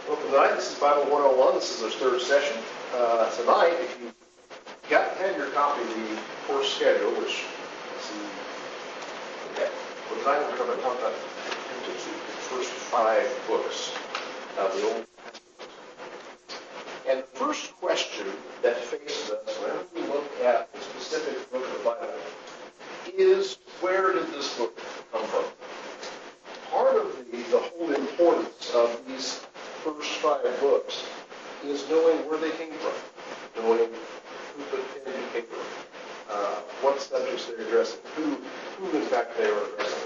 Welcome tonight. This is Bible 101. This is our third session. Tonight, if you have your copy of the course schedule, which tonight we're going to talk about the first 5 books of the Old Testament. And the first question that faces us whenever we look at a specific book of the Bible is, where did this book come from? Part of the whole importance of these first 5 books is knowing where they came from, knowing who put pen to paper, what subjects they're addressing, who in fact they are addressing,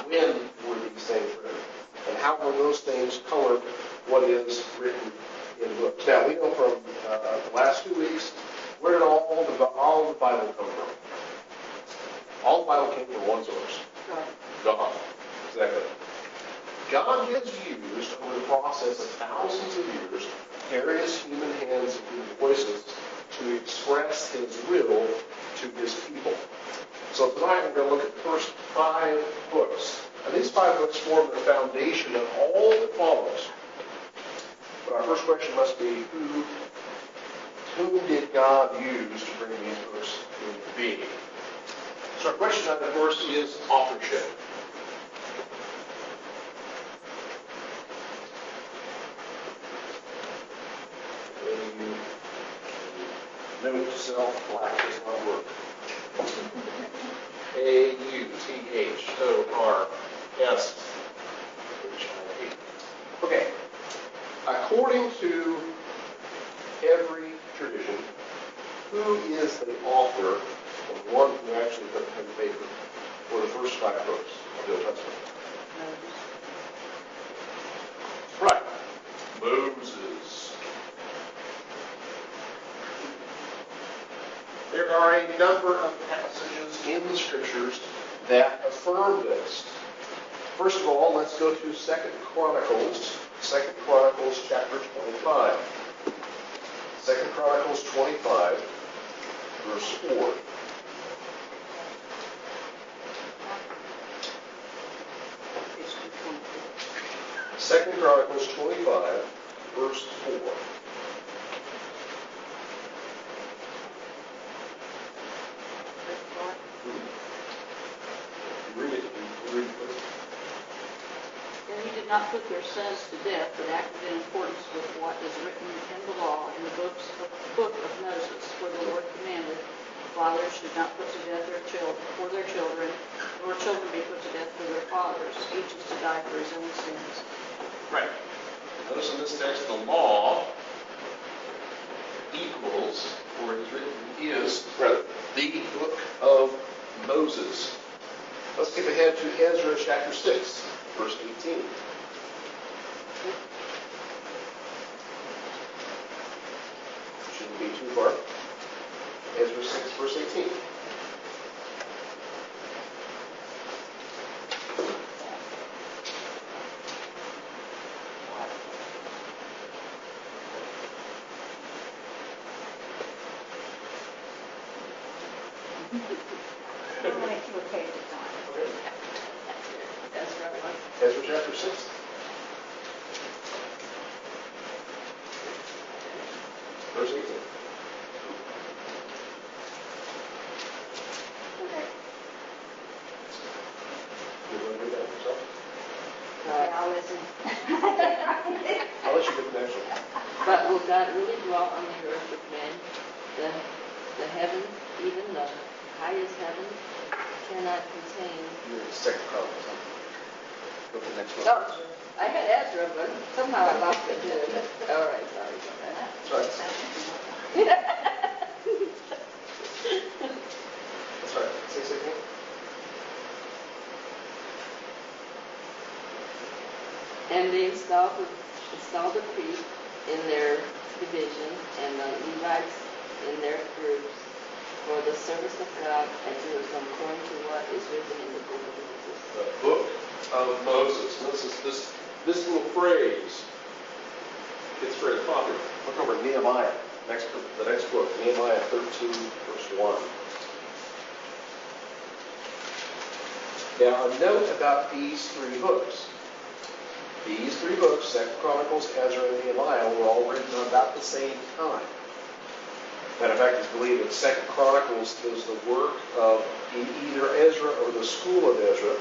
when were these things written, and how will those things color what is written in books. Now, we know from the last 2 weeks, where did all the Bible come from? All the Bible came from one source. God. Exactly. God has used, over the process of thousands of years, various human hands and human voices to express His will to His people. So tonight we're going to look at the first 5 books. And these 5 books form the foundation of all that follows. But our first question must be, who did God use to bring these books into being? So our question tonight, of course, is authorship. Note to self, black does not work. A-U-T-H-O-R-S-H-I-E. Okay. According to every tradition, who is the author, or the one who actually put pen to paper for the first 5 books of the Old Testament? Right. Moses. There are a number of passages in the Scriptures that affirm this. First of all, let's go to 2 Chronicles. 2 Chronicles chapter 25. 2 Chronicles 25, verse 4. Second Chronicles 25, verse 4. Not put their sons to death, but acted in accordance with what is written in the law in the book of Moses, where the Lord commanded, fathers should not put to death their children, nor children be put to death for their fathers. Each is to die for his own sins. Right. Notice in this text, the law equals, or it is written, is rather the book of Moses. Let's skip ahead to Ezra chapter 6, verse 18. Shouldn't be too far. Ezra 6, verse 18. Ezra chapter 6. Verse 18. You want to read that yourself? I'll listen. I'll let you get the next one. But will God really dwell on the earth with men? The heavens, even the highest heavens, cannot contain. You're in 2 Chronicles. Go to the next one. Oh, I had Ezra, but somehow I lost it. All right, sorry about that. That's right. That's right. 6:18. And they installed the priests in their division and the Levites in their groups for the service of God at Jerusalem, according to what is written in the book of Moses. The book of Moses. Notice this little phrase. It's very popular. Look over Nehemiah. The next book, Nehemiah 13, verse 1. Now, a note about these 3 books. these three books, 2 Chronicles, Ezra, and Nehemiah, were all written about the same time. Matter of fact, it's believed that 2 Chronicles is the work of either Ezra or the school of Ezra.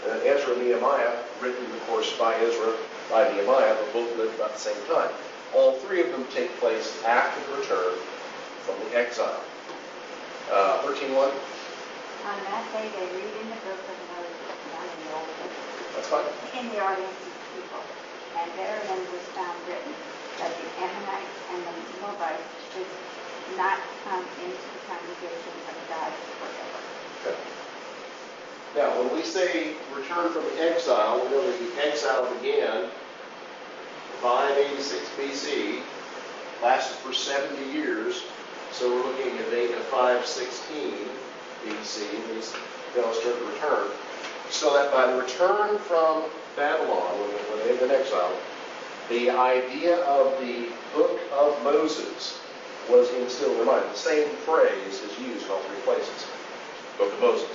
And Ezra and Nehemiah, written, of course, by Ezra, by Nehemiah, but both lived about the same time. All three of them take place after the return from the exile. 13:1. On that day, they read in the book of Moses, not in the Old Testament, That's fine. in the audience of the people. And therein was found written that the Ammonites and the Moabites should not come into the congregation of God forever. Okay. Now, when we say return from exile, we know that the exile began 586 BC, lasted for 70 years, so we're looking at a date of 516 BC, these fellows started to return. So that by the return from Babylon, when they've been exiled, the idea of the book of Moses was instilled in their mind. The same phrase is used in all three places. Book of Moses.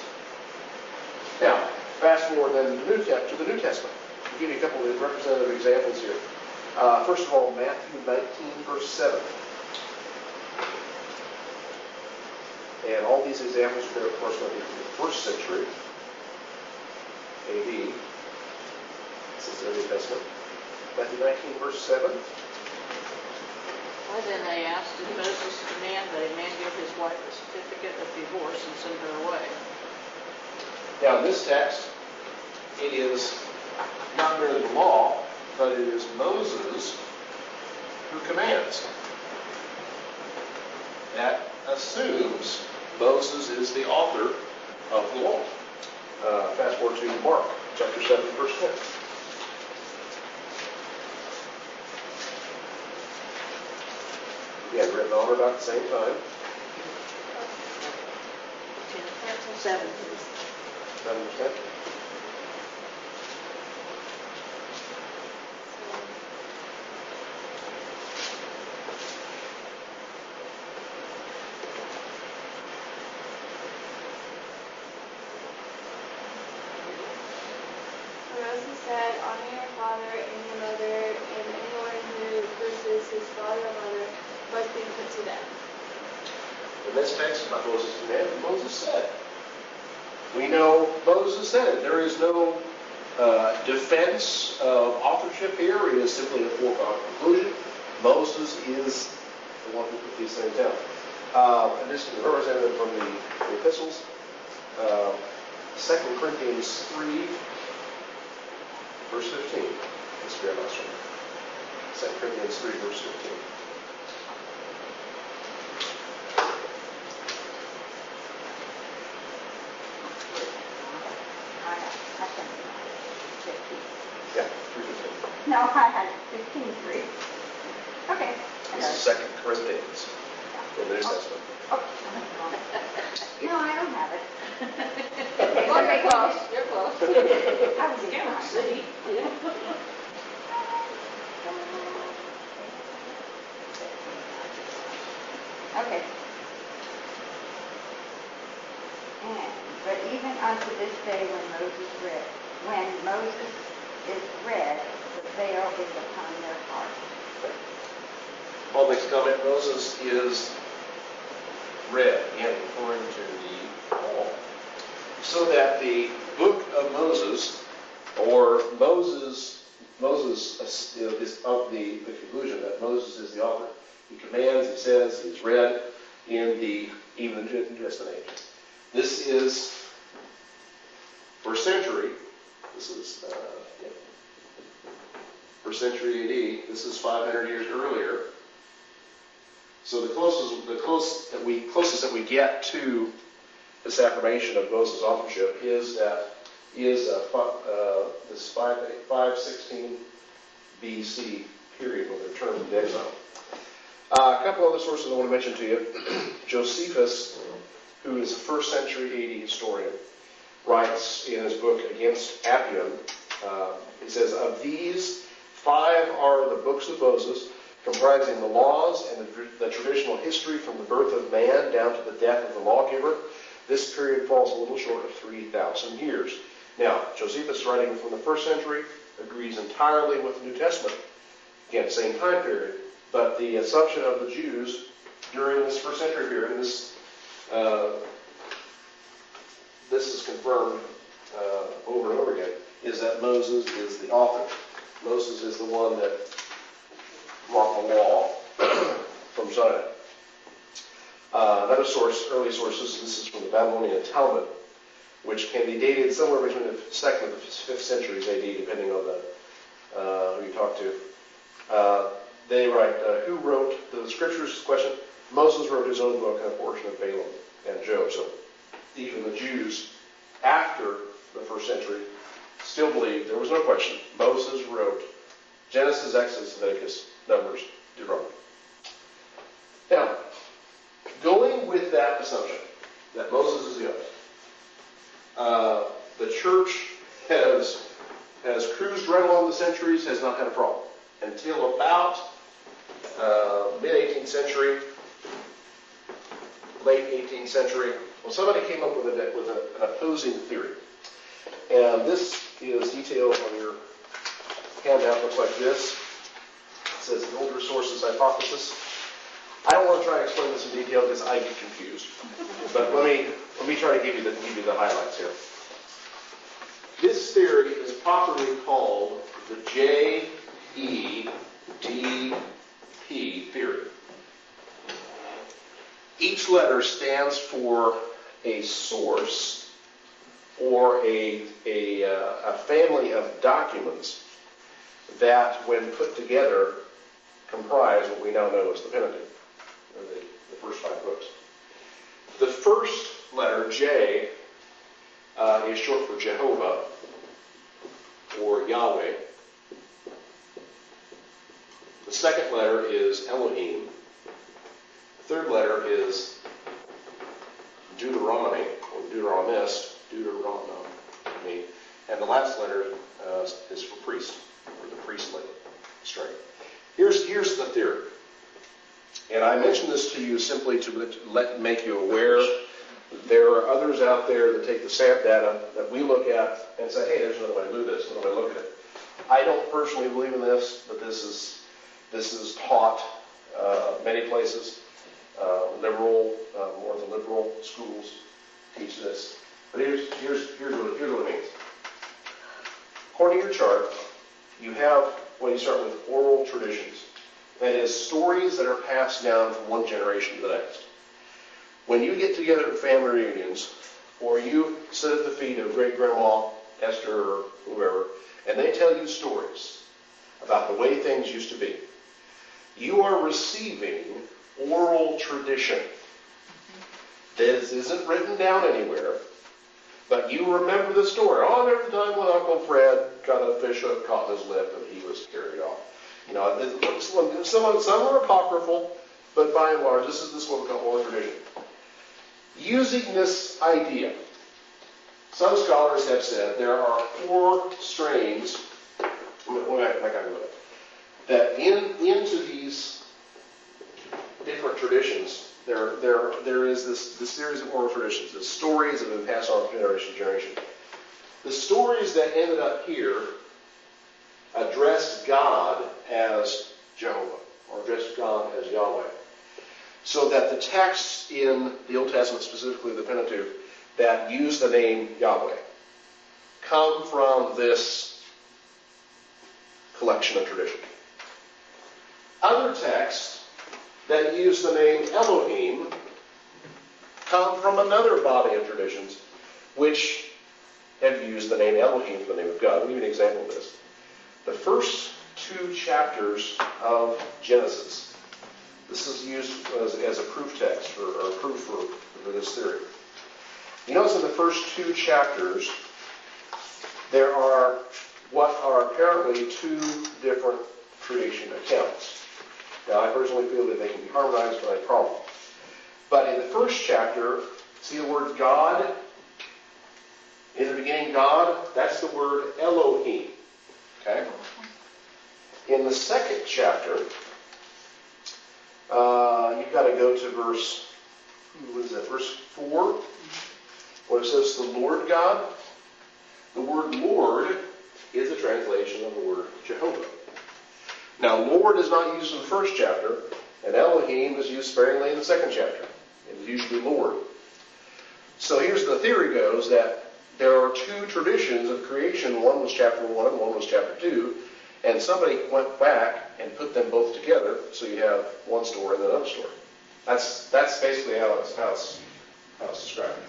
Now, fast forward then to the New Testament. I'll give you a couple of representative examples here. First of all, Matthew 19, verse 7. And all these examples are, of course, going to be from the first century AD. This is the New Testament. Matthew 19, verse 7. Why then, they asked, did Moses command that a man give his wife a certificate of divorce and send her away? Now, in this text, it is not merely the law, but it is Moses who commands. That assumes Moses is the author of the law. Fast forward to Mark, chapter 7, verse 10. Again, written on about the same time. 7, please. 7%. Moses said, honor your father and your mother, and anyone who curses his father or mother must be put to death. In this text, not Moses commanded, Moses said. We know Moses said it. There is no defense of authorship here. It is simply a foregone conclusion. Moses is the one who put these things down. And this is represented from the epistles. 2 Corinthians 3, verse 15. Let's grab that one. 2 Corinthians 3, verse 15. Yeah, 3:15. No, I had 15:3. Okay. This is 2 Corinthians from the New Testament. Oh, no, I don't have it. Well, you're close. You're close. I was in Can't front. see. Okay. But even unto this day when Moses is read, the veil is upon their heart. Paul makes a comment, Moses is read, again referring to the law, so that the book of Moses, or Moses is of the conclusion that Moses is the author. He commands, he says, he's read in even the New Testament age. This is first century. This is first century AD. This is 500 years earlier. So the closest that we get to this affirmation of Moses' authorship is this 516 BC period when they returned from the exile. A couple other sources I want to mention to you. Josephus, who is a first century AD historian, writes in his book Against Appian, he says, of these 5 are the books of Moses, comprising the laws and the traditional history from the birth of man down to the death of the lawgiver. This period falls a little short of 3,000 years. Now, Josephus is writing from the first century. agrees entirely with the New Testament. Again, same time period. But the assumption of the Jews during this first century period, this is confirmed over and over again, is that Moses is the author. Moses is the one that brought the law from Sinai. Another source, early sources, this is from the Babylonian Talmud, which can be dated somewhere between the 2nd and the 5th centuries AD, depending on who you talk to. They write, who wrote the scriptures? Question. Moses wrote his own book and a portion of Balaam and Job. So even the Jews, after the 1st century, still believe, there was no question, Moses wrote Genesis, Exodus, Leviticus, Numbers, Deuteronomy. Now, going with that assumption, that Moses is the author, the church has cruised right along the centuries, has not had a problem. Until about mid-18th century, late 18th century, well, somebody came up with an opposing theory. And this is detailed on your handout. Looks like this. It says the older sources hypothesis. I don't want to try and explain this in detail because I get confused. But let me try to give you the highlights here. This theory is popularly called the JEDP theory. Each letter stands for a source or a family of documents that, when put together, comprise what we now know as the Pentateuch, or the first 5 books. The first letter, J, is short for Jehovah or Yahweh. The second letter is Elohim. The third letter is Deuteronomy, or Deuteronomist, Deuteronomy. And the last letter is for priest, or the priestly string. Here's the theory. And I mention this to you simply to make you aware that there are others out there that take the SAMP data that we look at and say, hey, there's another way to do this, another way to look at it. I don't personally believe in this, but this is taught many places. More the liberal schools teach this. But here's what it means. According to your chart, you have, you start with oral traditions. That is, stories that are passed down from one generation to the next. When you get together at family reunions, or you sit at the feet of great-grandma Esther or whoever, and they tell you stories about the way things used to be, you are receiving oral tradition. This isn't written down anywhere, but you remember the story. Oh, I remember the time when Uncle Fred got a fish hook caught in his lip and he was carried off. You know, some are apocryphal, but by and large, this is what we call oral tradition. Using this idea, some scholars have said there are 4 strains that into these different traditions, there is this series of oral traditions, the stories that have been passed on from generation to generation. The stories that ended up here addressed God as Jehovah, or addressed God as Yahweh. So that the texts in the Old Testament, specifically the Pentateuch, that use the name Yahweh, come from this collection of tradition. Other texts that use the name Elohim come from another body of traditions which have used the name Elohim for the name of God. Let me give you an example of this. The first 2 chapters of Genesis. This is used as a proof text, or a proof for this theory. You notice in the first 2 chapters, there are what are apparently 2 different creation accounts. Now, I personally feel that they can be harmonized without a problem. But in the first chapter, see the word God? In the beginning, God, that's the word Elohim. Okay? In the second chapter, you've got to go to verse 4, where it says the Lord God. The word Lord is a translation of the word Jehovah. Now, Lord is not used in the first chapter, and Elohim is used sparingly in the second chapter. It is usually Lord. So here's the theory goes that there are two traditions of creation. One was chapter 1 and one was chapter 2. And somebody went back and put them both together, so you have one story and another story. That's basically how it's described.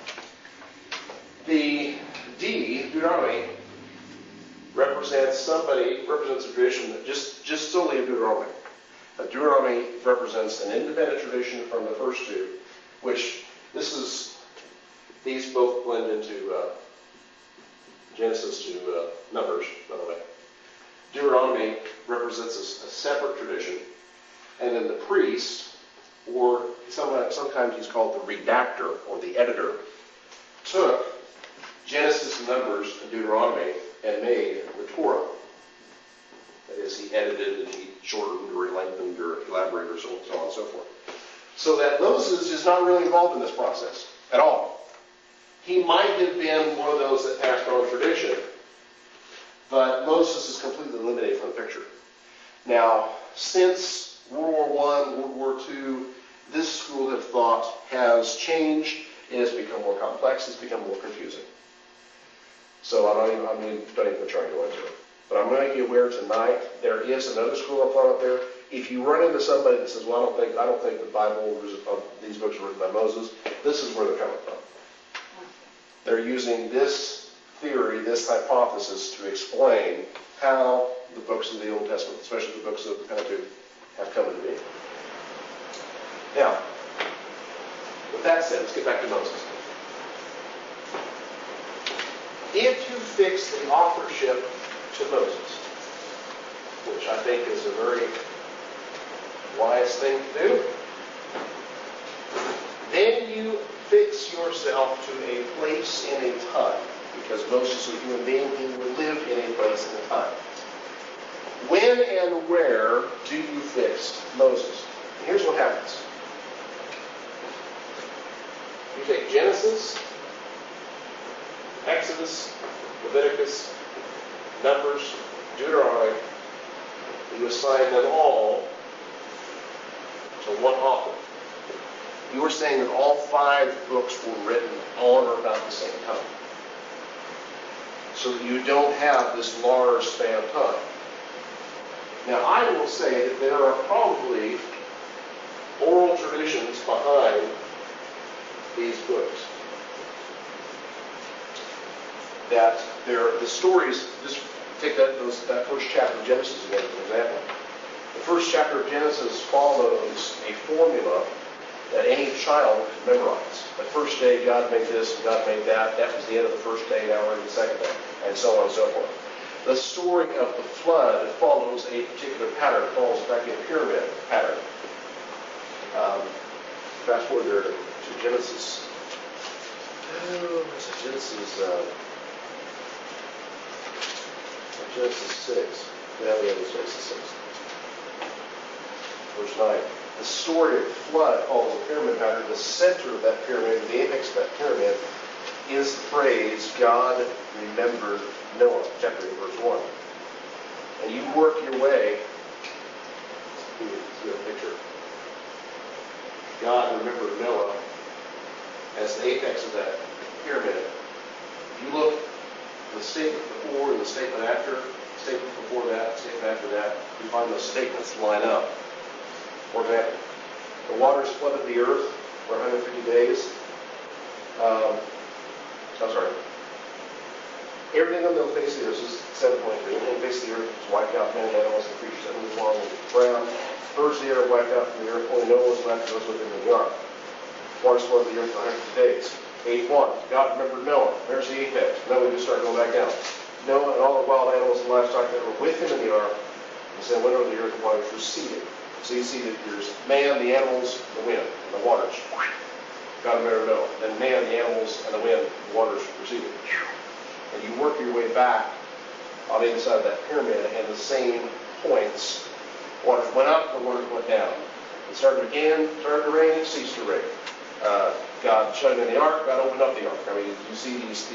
The D, Deuteronomy, represents a tradition that just solely of Deuteronomy. Deuteronomy represents an independent tradition from the first two, which these both blend into Genesis to Numbers, by the way. Deuteronomy represents a separate tradition, and then the priest, or sometimes he's called the redactor or the editor, took Genesis and Numbers and Deuteronomy and made the Torah. That is, he edited and he shortened or he lengthened or elaborated or so on and so forth. So that Moses is not really involved in this process at all. He might have been one of those that passed on tradition, but Moses is completely eliminated from the picture. Now, since World War I, World War II, this school of thought has changed. It has become more complex. It's become more confusing. So I don't even try to go into it. But I'm going to make you aware tonight, there is another school of thought out there. If you run into somebody that says, well, I don't think the Bible, these books were written by Moses, this is where they're coming from. They're using this theory, this hypothesis, to explain how the books of the Old Testament, especially the books of the Pentateuch, have come into being. Now, with that said, let's get back to Moses. If you fix the authorship to Moses, which I think is a very wise thing to do, then you fix yourself to a place in a time, because Moses was a human being, he would live in a place and a time. When and where do you fix Moses? And here's what happens. You take Genesis, Exodus, Leviticus, Numbers, Deuteronomy, you assign them all to one author. You were saying that all 5 books were written on or about the same time. So that you don't have this large span of time. Now, I will say that there are probably oral traditions behind these books. That the stories, just take that first chapter of Genesis again, for example. The first chapter of Genesis follows a formula that any child could memorize. The first day God made this and God made that. That was the end of the first day, now we're in the second day, and so on and so forth. The story of the flood follows a particular pattern. It follows a pyramid pattern. Fast forward there to Genesis. Genesis 6. Yeah, we have Genesis 6. Verse 9. The story of the flood follows a pyramid pattern. The center of that pyramid, the apex of that pyramid, is the phrase, God remembered Noah, chapter 8, verse 1. And you work your way, let's get a picture. God remembered Noah as the apex of that pyramid. If you look at the statement before and the statement after, statement before that, statement after that, you find those statements line up. For example, the waters flooded the earth for 150 days. Everything on the face of the earth, this is 7.3, everything on the face of the earth was wiped out, many animals and creatures that moved along the ground. Birds of the air wiped out from the earth, only Noah was left, those within the ark. Waters flooded the earth for 150 days. 8:1, God remembered Noah. There's the apex. Now we just start going back down. Noah and all the wild animals and livestock that were with him in the ark, and said, went over the earth, the waters receded. So you see that there's man, the animals, the wind, and the waters. God remembered Noah. Then man, the animals, and the wind, the waters receded. And you work your way back on the inside of that pyramid, and the same points. Waters went up, the waters went down. It started to rain, it ceased to rain. God shut him in the ark, God opened up the ark. I mean, you see these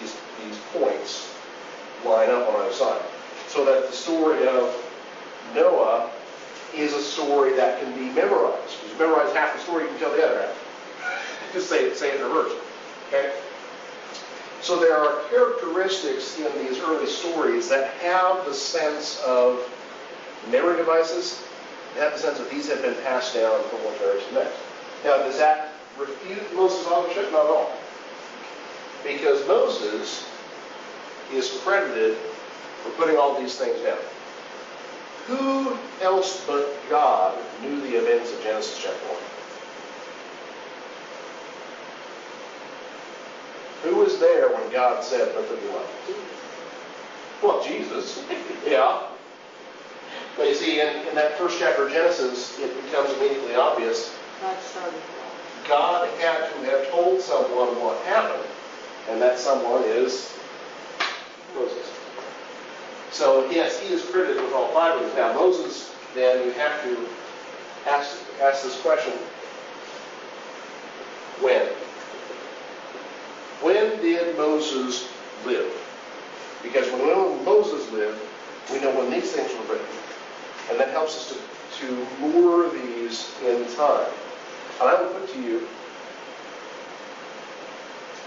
points line up on either side. So that the story of Noah is a story that can be memorized. If you memorize half the story, you can tell the other half. Just say it in reverse. Okay? So there are characteristics in these early stories that have the sense of memory devices. They have the sense that these have been passed down from one generation to the next. Now, does that refute Moses' authorship? Not at all. Because Moses is credited for putting all these things down. Who else but God knew the events of Genesis chapter 1? Who was there when God said, let there be light? Well, Jesus. Yeah. But you see, in that first chapter of Genesis, it becomes immediately obvious God started it all. God had to have told someone what happened, and that someone is Moses. So, yes, he is credited with all 5 of these. Now, Moses, then, you have to ask this question, when? When did Moses live? Because when Moses lived, we know when these things were written. And that helps us to moor these in time. And I will put to you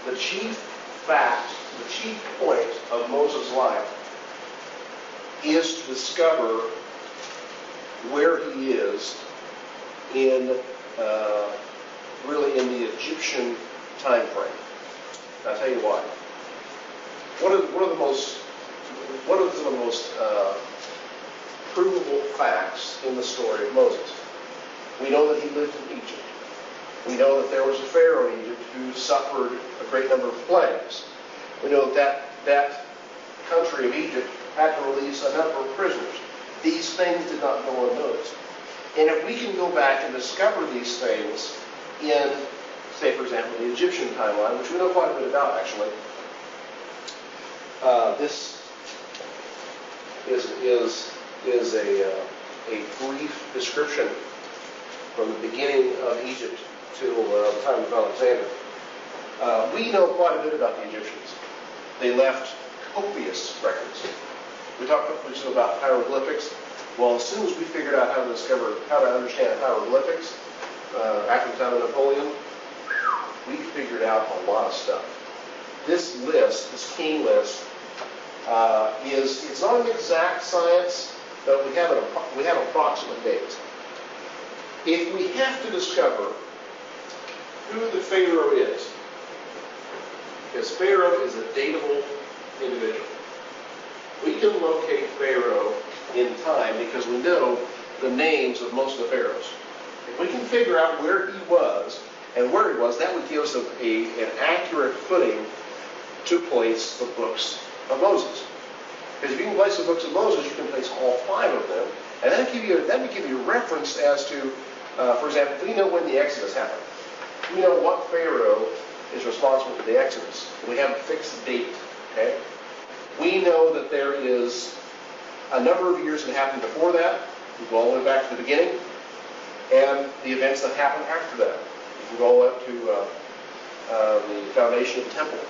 the chief fact, the chief point of Moses' life is to discover where he is in really in the Egyptian time frame. I'll tell you why. What are some of the most provable facts in the story of Moses? We know that he lived in Egypt. We know that there was a Pharaoh in Egypt who suffered a great number of plagues. We know that country of Egypt had to release a number of prisoners. These things did not go unnoticed. And if we can go back and discover these things in, say, for example, the Egyptian timeline, which we know quite a bit about, actually, this is a brief description from the beginning of Egypt till the time of Alexander. We know quite a bit about the Egyptians. They left copious records. We talked about hieroglyphics. Well, as soon as we figured out how to understand hieroglyphics after the time of Napoleon, we figured out a lot of stuff. This list, this king list, it's not an exact science, but we have approximate dates. If we have to discover who the Pharaoh is, because Pharaoh is a dateable individual, we can locate Pharaoh in time because we know the names of most of the pharaohs. If we can figure out where he was and where he was, that would give us an accurate footing to place the books of Moses. Because if you can place the books of Moses, you can place all 5 of them, and that would give you a reference as to, for example, we know when the Exodus happened. We know what Pharaoh is responsible for the Exodus. We have a fixed date. Okay. We know that there is a number of years that happened before that. We go all the way back to the beginning, and the events that happened after that. We can go all the way up to the foundation of the temple,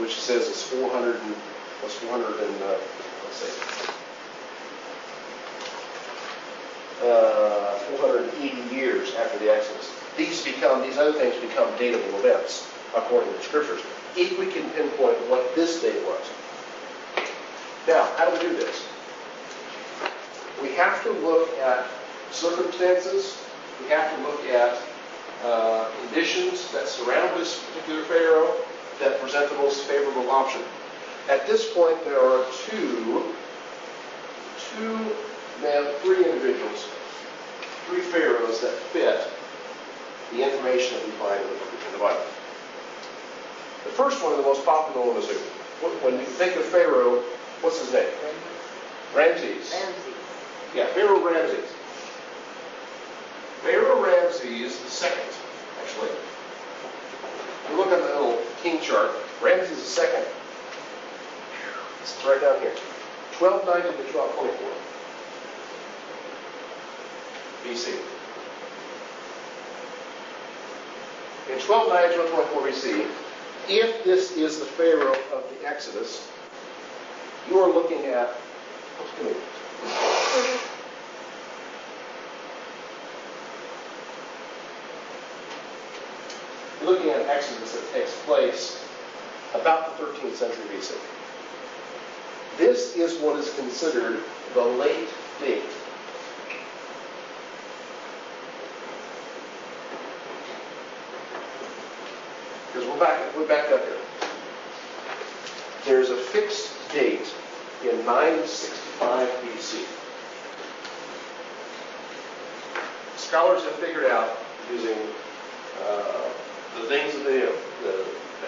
which says it's 480 years after the Exodus. These other things become dateable events according to the scriptures, if we can pinpoint what this date was. Now, how do we do this? We have to look at circumstances. We have to look at conditions that surround this particular Pharaoh that present the most favorable option. At this point, there are three individuals, 3 pharaohs that fit the information that we find in the Bible. The first one, the most popular one, is when you think of Pharaoh, what's his name? Ramses. Yeah, Pharaoh Ramses. Pharaoh Ramses II, actually. If you look at the little king chart, Ramses II. It's right down here. 1290 to 1224 BC. In 1290 to 1224 BC, if this is the Pharaoh of the Exodus, you are looking at You're looking at an exodus that takes place about the 13th century BC. This is what is considered the late date. Because we're back up here. There's a fixed date in 965 BC. Scholars have figured out, using the things that they know, the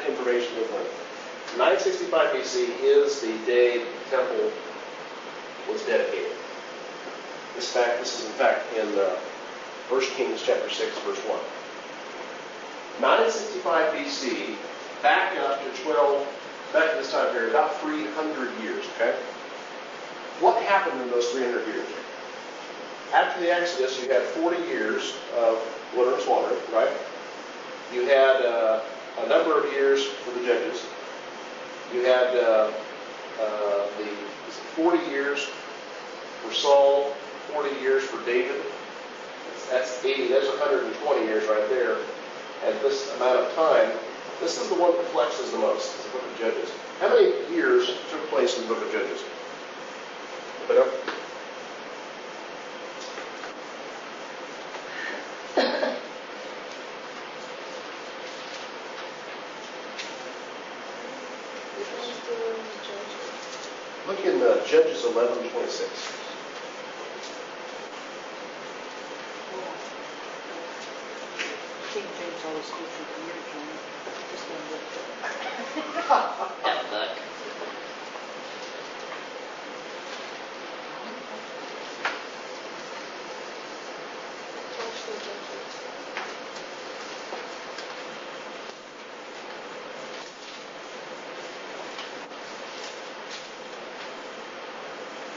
information they've learned, 965 BC is the day the temple was dedicated. This is in fact in 1 Kings chapter 6, verse 1. 965 BC, back up to this time period, about 300 years, okay? What happened in those 300 years? After the Exodus, you had 40 years of wilderness wandering, right? You had a number of years for the judges. You had the 40 years for Saul, 40 years for David. That's 80. That's 120 years right there. At this amount of time, this is the one that flexes the most. It's the book of Judges. How many years took place in the book of Judges? Anybody know? Look in Judges 11:26. King James always gives you the year, John. Just a little bit. Look.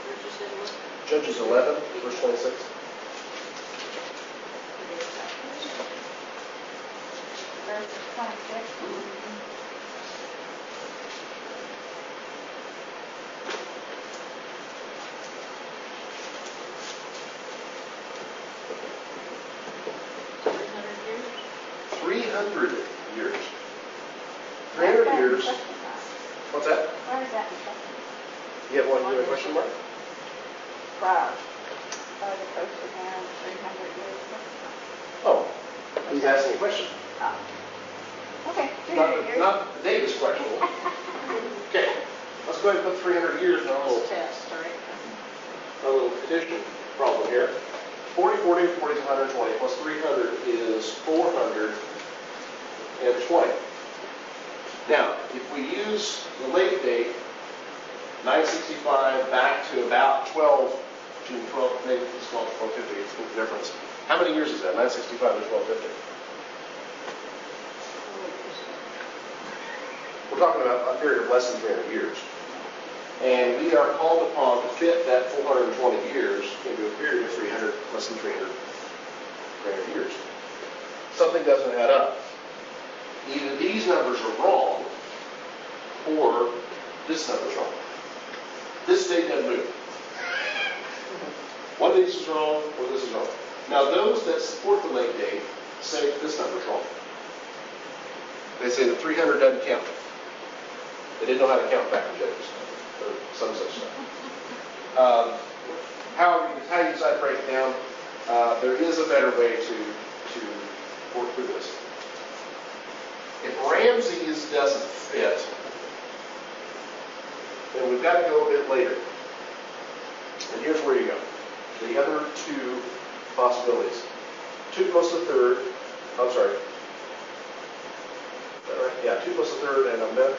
Where'd you say it was? Judges 11, verse 26. Verse 26. years? 300 years. 300 years. What's that? Where is that in Testament? You have a question mark? Wow. The coast of Aaron, 300 years. Oh, he's asking a question. Oh. Okay, 300 years. Not David's question. Okay, let's go ahead and put 300 years in our little Test, right? addition problem here. 40, 40, 40 is 120, plus 300 is 420. Now, if we use the late date, 965 back to about June 12, maybe it's called 1250, it's the difference. How many years is that, 965 to 1250? We're talking about a period of less than 300 years. And we are called upon to fit that 420 years into a period of less than 300 years. Something doesn't add up. Either these numbers are wrong, or this number's wrong. This date doesn't move. One of these is wrong, or this is wrong. Now, those that support the late date say this number's wrong. They say that 300 doesn't count. They didn't know how to count back in Judges, or some such stuff. However, how you decide to break it down, there is a better way to work through this. If Ramses doesn't fit, then we've got to go a bit later. And here's where you go. The other two possibilities. Tutmosis III, I'm sorry. Is that right? Yeah, Tutmosis III and Amenhotep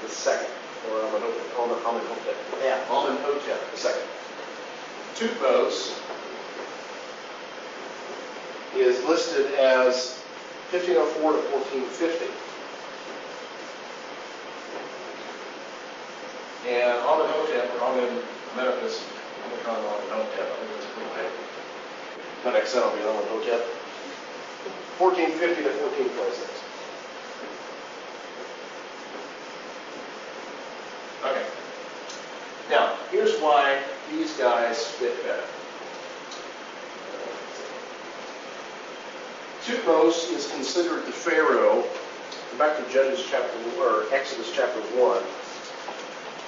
II, or Amenhotep. Yeah, Amenhotep II. Tutmos is listed as 1504 to 1450. And Amenhotep, or Amenhotep, I'm going to call him Amenhotep. I think that's a cool name. My next son will be Amenhotep. 1450 to 1426. Okay. Now, here's why these guys fit better. Thutmose is considered the Pharaoh. Back to Judges chapter, or Exodus chapter 1,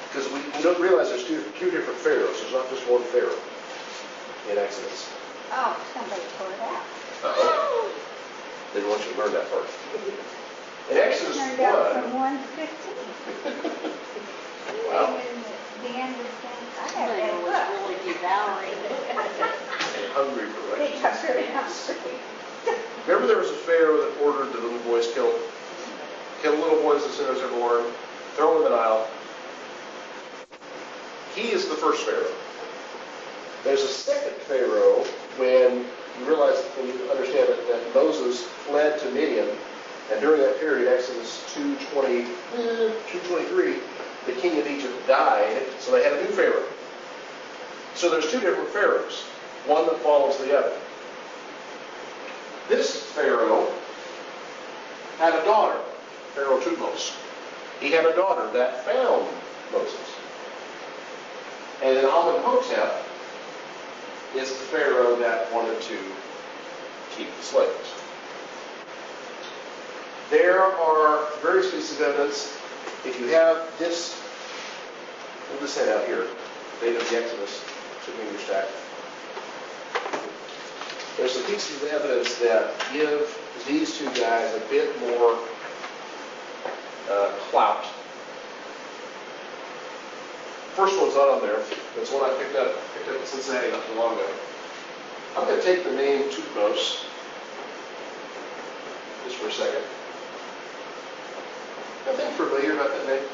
because we don't realize there's two different pharaohs. There's not just one pharaoh in Exodus. Oh, somebody tore it out. Uh-oh. Didn't want you to learn that part. In Exodus Turned out 1, from 1 to 15. Wow. The end was saying, I have Somebody that was book. really devouring it. hungry for They righteousness. got really hungry. Remember there was a pharaoh that ordered the little boys killed? Kill the little boys as soon as they're born. Throw them in the Nile. He is the first pharaoh. There's a second pharaoh when you realize, when you understand that Moses fled to Midian, and during that period, Exodus 2:23, the king of Egypt died, so they had a new pharaoh. So there's two different pharaohs, one that follows the other. This pharaoh had a daughter, Pharaoh Thutmose. He had a daughter that found Moses. And then Amenhotep is the pharaoh that wanted to keep the slaves. There are various pieces of evidence. If you have this, we'll just send out here, date of the Exodus, should be in your stack. There's some pieces of evidence that give these two guys a bit more clout. First one's not on there. That's one I picked up in Cincinnati not too long ago. I'm going to take the name Thutmose just for a second. Anything familiar about that name?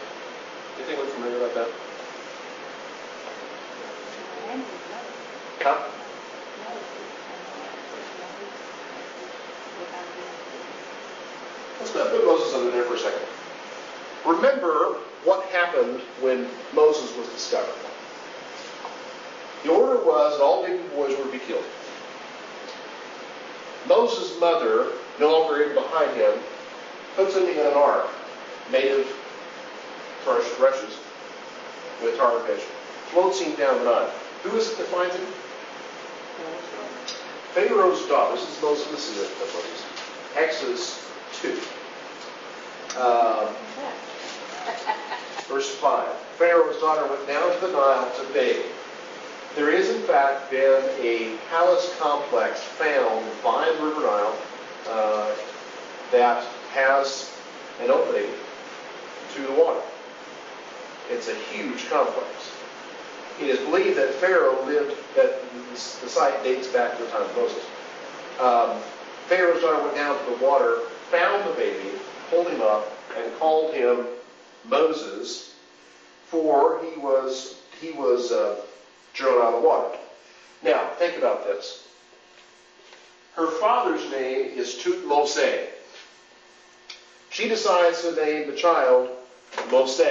Anything look familiar about that? Huh? Let's put Moses under there for a second. Remember what happened when Moses was discovered. The order was that all baby boys were to be killed. Moses' mother, no longer in behind him, puts him in an ark made of rushes with tar and pitch, floats him down the Nile. Who is it that finds him? Pharaoh's daughter. This is Moses. This is it. That's what it is. Exodus 2. Verse 5. Pharaoh's daughter went down to the Nile to bathe. There is, in fact, been a palace complex found by the River Nile that has an opening to the water. It's a huge complex. It is believed that Pharaoh lived, that the site dates back to the time of Moses. Pharaoh's daughter went down to the water, found the baby, pulled him up, and called him Moses, for he was drawn out of the water. Now, think about this. Her father's name is Thutmose. She decides to name the child Mose.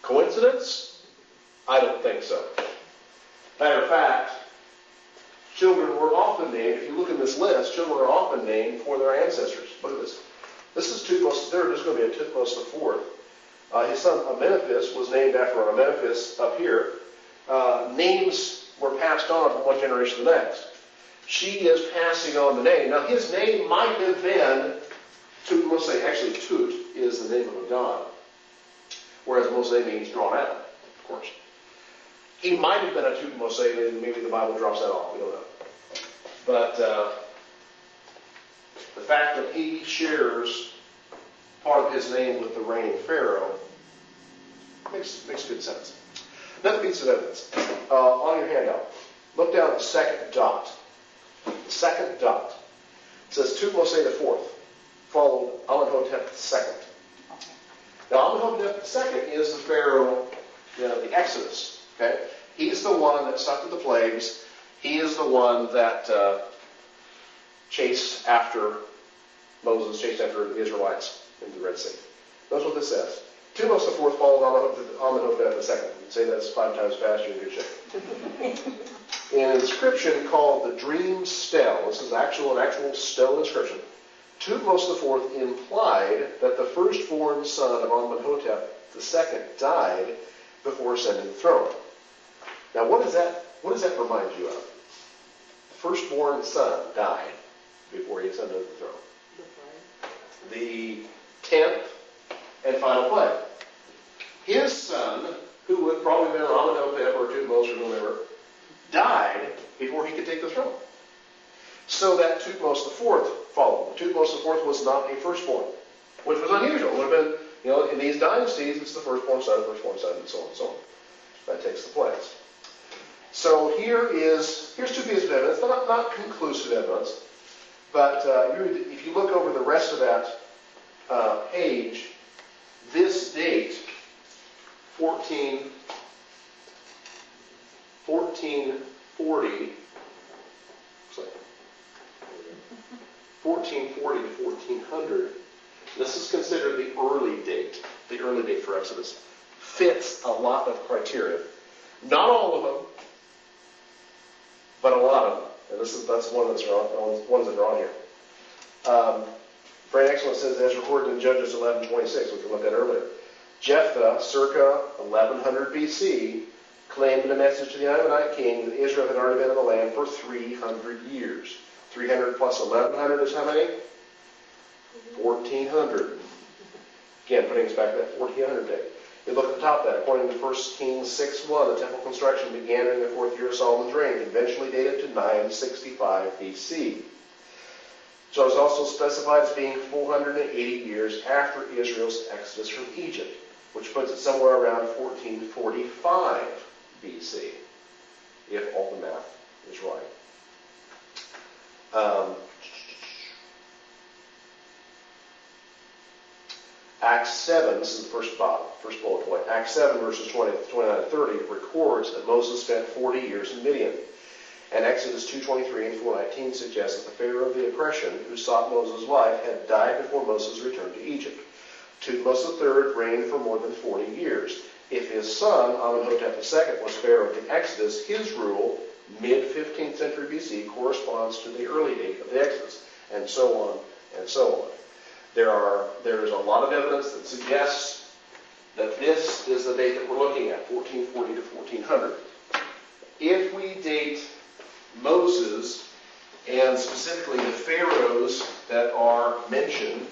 Coincidence? I don't think so. Matter of fact, children were often named, if you look in this list, children are often named for their ancestors. Look at this. This is Thutmose. There's going to be a Thutmose IV. His son Amenophis was named after Amenophis up here. Names were passed on from one generation to the next. She is passing on the name. Now, his name might have been Thutmose. Actually, Tut is the name of a god, whereas Mose means drawn out, of course. He might have been a Thutmose, and maybe the Bible drops that off. We don't know. But the fact that he shares part of his name with the reigning Pharaoh makes good sense. Another piece of evidence. On your handout, look down at the second dot. The second dot. It says Thutmose IV, followed Amenhotep II. Now, Amenhotep II is the Pharaoh, the Exodus. Okay? He's the one that suffered the plagues. He is the one that chased after Moses, chased after the Israelites into the Red Sea. That's what this says. Thutmose IV followed Amenhotep II. You say that's 5 times fast, you're in good shape. In an inscription called the Dream Stele, this is an actual stone inscription, Thutmose IV implied that the firstborn son of Amenhotep II died before ascending the throne. Now, what does that remind you of? The firstborn son died before he ascended the throne. The 10th and final plague. His son, who would probably been Amenhotep or Thutmose or whomever, died before he could take the throne. So that Thutmose IV followed. Thutmose IV was not a firstborn, which was unusual. It would have been, in these dynasties, it's the firstborn son, and so on and so on. That takes the place. So here's two pieces of evidence, not conclusive evidence, but if you look over the rest of that page, this date, 1440 to 1400, this is considered the early date for Exodus. Fits a lot of criteria. Not all of them, but a lot of them. And that's one that's ones that are on here. Very excellent says, as recorded in Judges 11:26, which we looked at earlier. Jephthah, circa 1100 BC, claimed in a message to the Ammonite king that Israel had already been in the land for 300 years. 300 plus 1100 is how many? 1400. Again, putting us back to that 1400 date. You look at the top of that. According to 1 Kings 6:1, the temple construction began in the 4th year of Solomon's reign, conventionally dated to 965 BC. So it's also specified as being 480 years after Israel's exodus from Egypt, which puts it somewhere around 1445 BC, if all the math is right. Acts 7, this is the first bullet point. Acts 7, verses 29 to 30, records that Moses spent 40 years in Midian. And Exodus 2:23 and 4:19 suggests that the Pharaoh of the oppression, who sought Moses' life, had died before Moses returned to Egypt. Thutmose III reigned for more than 40 years. If his son, Amenhotep II, was Pharaoh of the Exodus, his rule, mid-15th century BC, corresponds to the early date of the Exodus, and so on and so on. There's a lot of evidence that suggests that this is the date that we're looking at, 1440 to 1400. If we date Moses, and specifically the pharaohs that are mentioned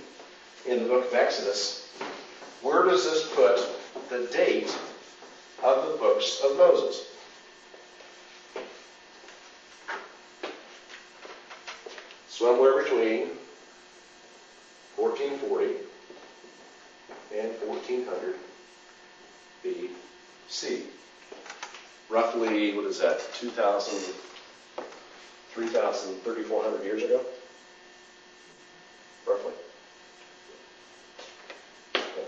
in the book of Exodus, where does this put the date of the books of Moses? Somewhere between 1440 and 1400 BC. Roughly, what is that, 2,000, 3,000, 3,400 years ago? Roughly. Okay.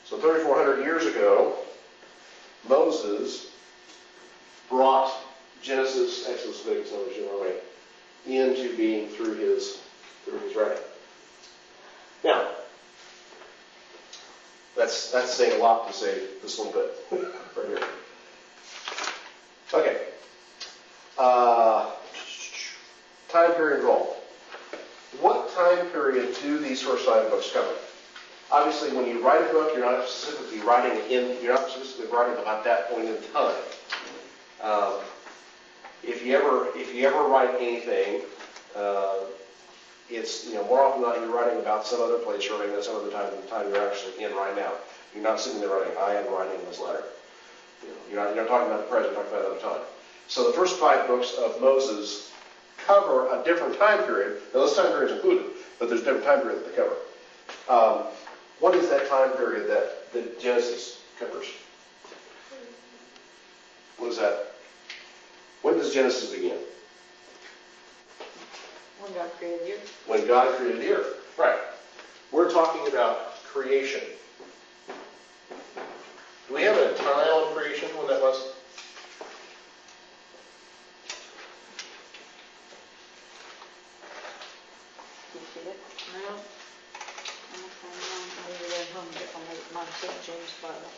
So 3,400 years ago, Moses brought Genesis, Exodus, Leviticus, Numbers, Deuteronomy into being through his writing. Now, that's saying a lot to say this little bit right here. Okay. Time period involved. What time period do these first 5 books cover? Obviously, when you write a book, you're not specifically writing about that point in time. If you ever write anything, it's more often than not you're writing about some other place you're writing at some other time than the time you're actually in right now. You're not sitting there writing, I am writing this letter. You're not talking about the present, you're talking about another time. So the first 5 books of Moses cover a different time period. Now this time period is included, but there's a different time period that they cover. What is that time period that Genesis covers? What is that? When does Genesis begin? When God created the earth. When God created the earth. Right. We're talking about creation. Do we have a time on creation when that was? You see it? No. St. James Bible.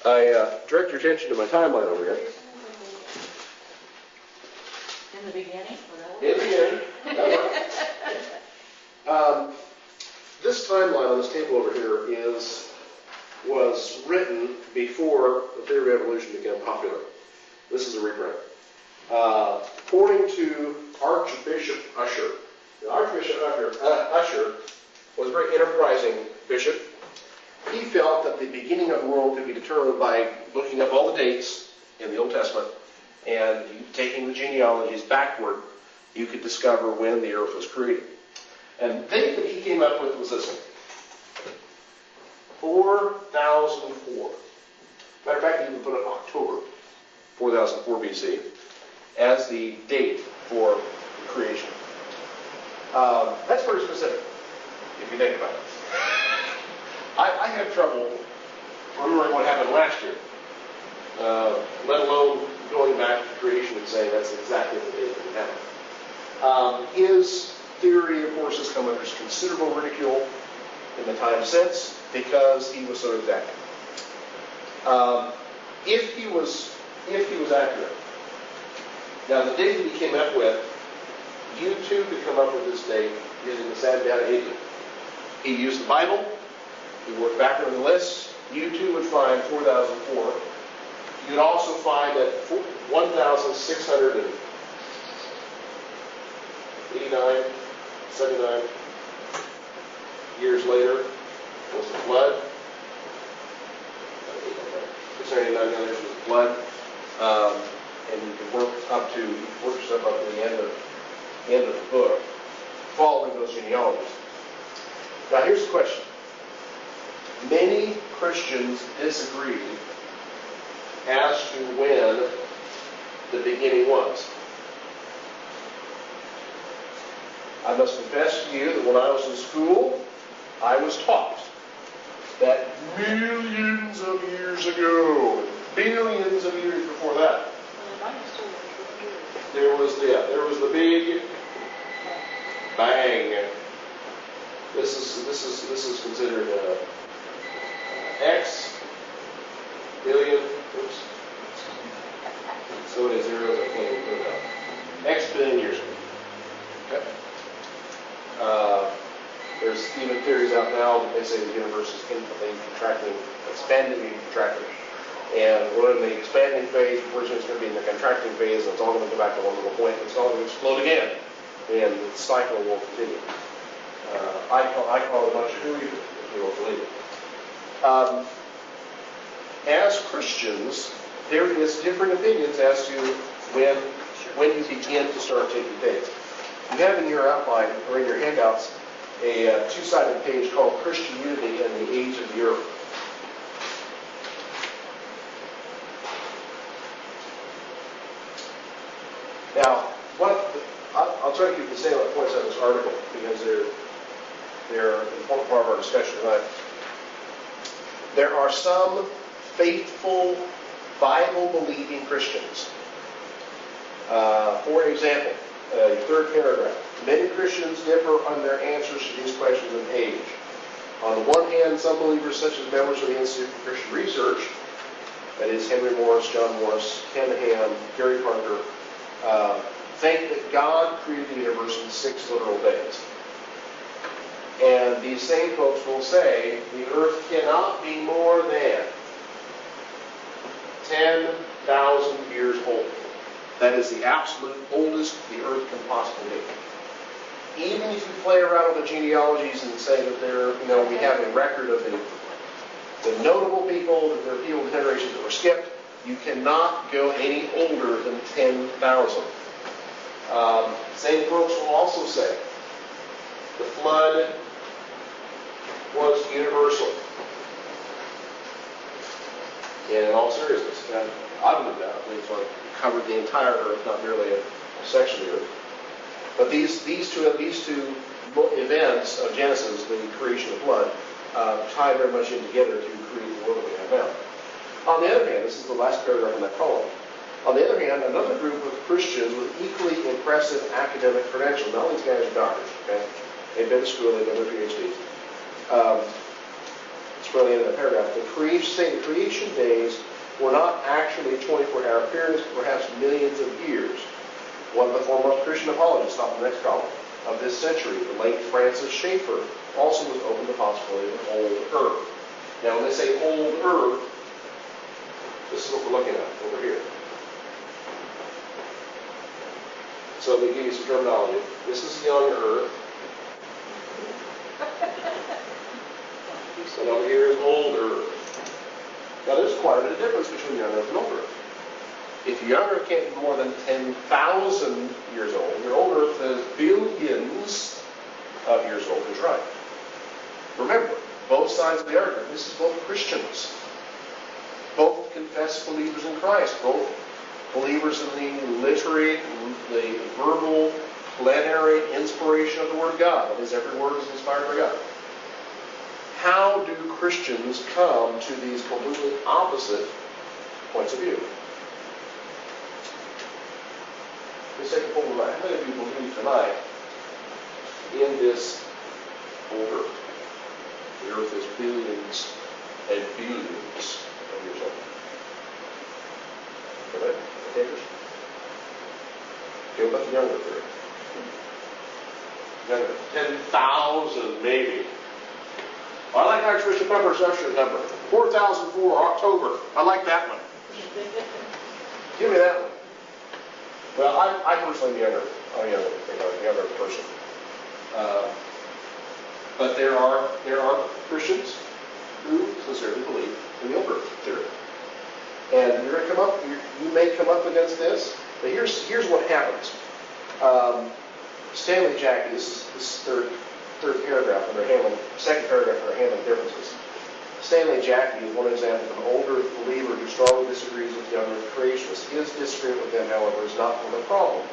I direct your attention to my timeline over here. In the beginning? In the beginning. This timeline on this table over here is was written before the theory of evolution became popular. This is a reprint. According to Archbishop Usher, Archbishop Usher was a very enterprising bishop. He felt that the beginning of the world could be determined by looking up all the dates in the Old Testament and taking the genealogies backward, you could discover when the earth was created. And the date that he came up with was this one. 4004. Matter of fact, he even put it October 4004 BC as the date for creation. That's pretty specific, if you think about it. I had trouble remembering what happened last year, let alone going back to creation and saying that's exactly the date that it happened. His theory, of course, has come under considerable ridicule in the time since because he was so exact. If he was accurate, now the date that he came up with, you too could come up with this date using the Sad Data Agent. He used the Bible. He worked backward on the list. You too would find 4004. You'd also find that 1,689, 79 years later was the flood. 689 years was the flood. And you can work yourself up to the end of the book, following those genealogies. Now here's the question. Many Christians disagree as to when the beginning was. I must confess to you that when I was in school, I was taught that millions of years ago, billions of years before that, there was the big bang. This is considered X billion. Oops. So many zeros I can't even put it out. X billion years ago. Okay. There's even theories out now that they say the universe is infinitely contracting, expanding and contracting. And we're in the expanding phase, originally it's going to be in the contracting phase, and it's all going to go back to one little point, and it's all going to explode again. And the cycle will continue. I call it a bunch of hooey, if you won't believe it. As Christians, there is different opinions as to when you begin to start taking dates. You have in your outline, or in your handouts, a two-sided page called Christian Unity and the Age of the Earth. Now, I'll try to keep the same points out of this article because they're an important part of our discussion tonight. There are some faithful, Bible-believing Christians. For example, third paragraph. Many Christians differ on their answers to these questions of age. On the one hand, some believers, such as members of the Institute for Christian Research, that is Henry Morris, John Morris, Ken Ham, Gary Parker, think that God created the universe in 6 literal days. And these same folks will say the earth cannot be more than 10,000 years old. That is the absolute oldest the earth can possibly be. Even if you play around with the genealogies and say that we have a record of the notable people, that there are people in generations that were skipped, you cannot go any older than 10,000. Same folks will also say the flood was universal. And in all seriousness, I believe that. I believe it covered the entire earth, not merely a section of the earth. But these two events of Genesis, the creation of the flood, tie very much in together to create the world that we have now. On the other hand, this is the last paragraph in that column. On the other hand, another group of Christians with equally impressive academic credentials. Now these guys are doctors, okay? They've been to school, they've done their PhDs. It's really in the paragraph. The creation days were not actually 24-hour periods, but perhaps millions of years. One of the foremost Christian apologists, on the next column, of this century, the late Francis Schaeffer, also was open to the possibility of an old earth. Now, when they say old earth, this is what we're looking at over here. So let me give you some terminology. This is young earth. And over here is old earth. Now, there's quite a bit of difference between young earth and old earth. If young earth can't be more than 10,000 years old, your old earth is billions of years old is right. Remember, both sides of the argument. This is both Christians. Both confessed believers in Christ. Both believers in the literary, the verbal, plenary inspiration of the Word of God. That is, every word is inspired by God. How do Christians come to these completely opposite points of view? Let's take a poll tonight. How many of you believe tonight in this old earth? The earth is billions and billions of years old. Right? Takers? Okay, what about the younger theory? Younger. 10,000 maybe. I like Archbishop Pepper's estimate number. 4,004 October. I like that one. Give me that one. Well, I personally am younger. I'm a younger person. But there are Christians who sincerely believe in the old earth theory. And you're going to come up. You may come up against this. But here's what happens. Stanley Jackie. This is third paragraph under Hammond. Second paragraph under Hammond differences. Stanley Jackie is one example of an older believer who strongly disagrees with younger creationists. His disagreement with them, however, is not the problem.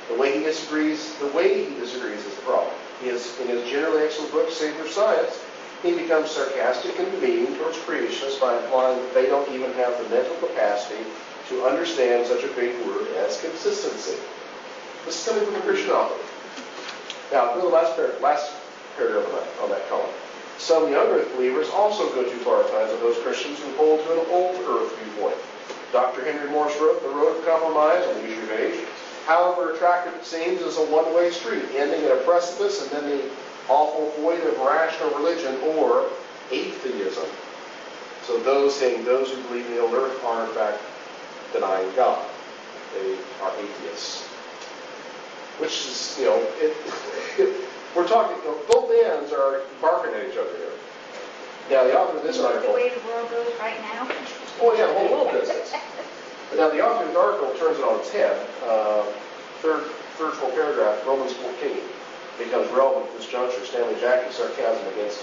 The way he disagrees is the problem. In his generally excellent book, Savior Science, he becomes sarcastic and mean towards creationists by implying that they don't even have the mental capacity to understand such a big word as consistency. This is coming from a Christian author. Now, go to the last paragraph on that column. Some young earth believers also go too far at times with those Christians who hold to an old earth viewpoint. Dr. Henry Morris wrote, "The road of compromise on the issue of age, however attractive it seems, is a one-way street, ending at a precipice and then the awful void of rational religion or atheism." So those who believe in the old earth are in fact denying God. They are atheists. Which is, we're talking, both ends are barking at each other here. Now, the author of this article... The way the world goes right now? Oh, yeah, the whole world does this. But now, the author of this article turns it on its head. Third full paragraph, Romans 14, becomes relevant at this juncture. Stanley Jackie's sarcasm against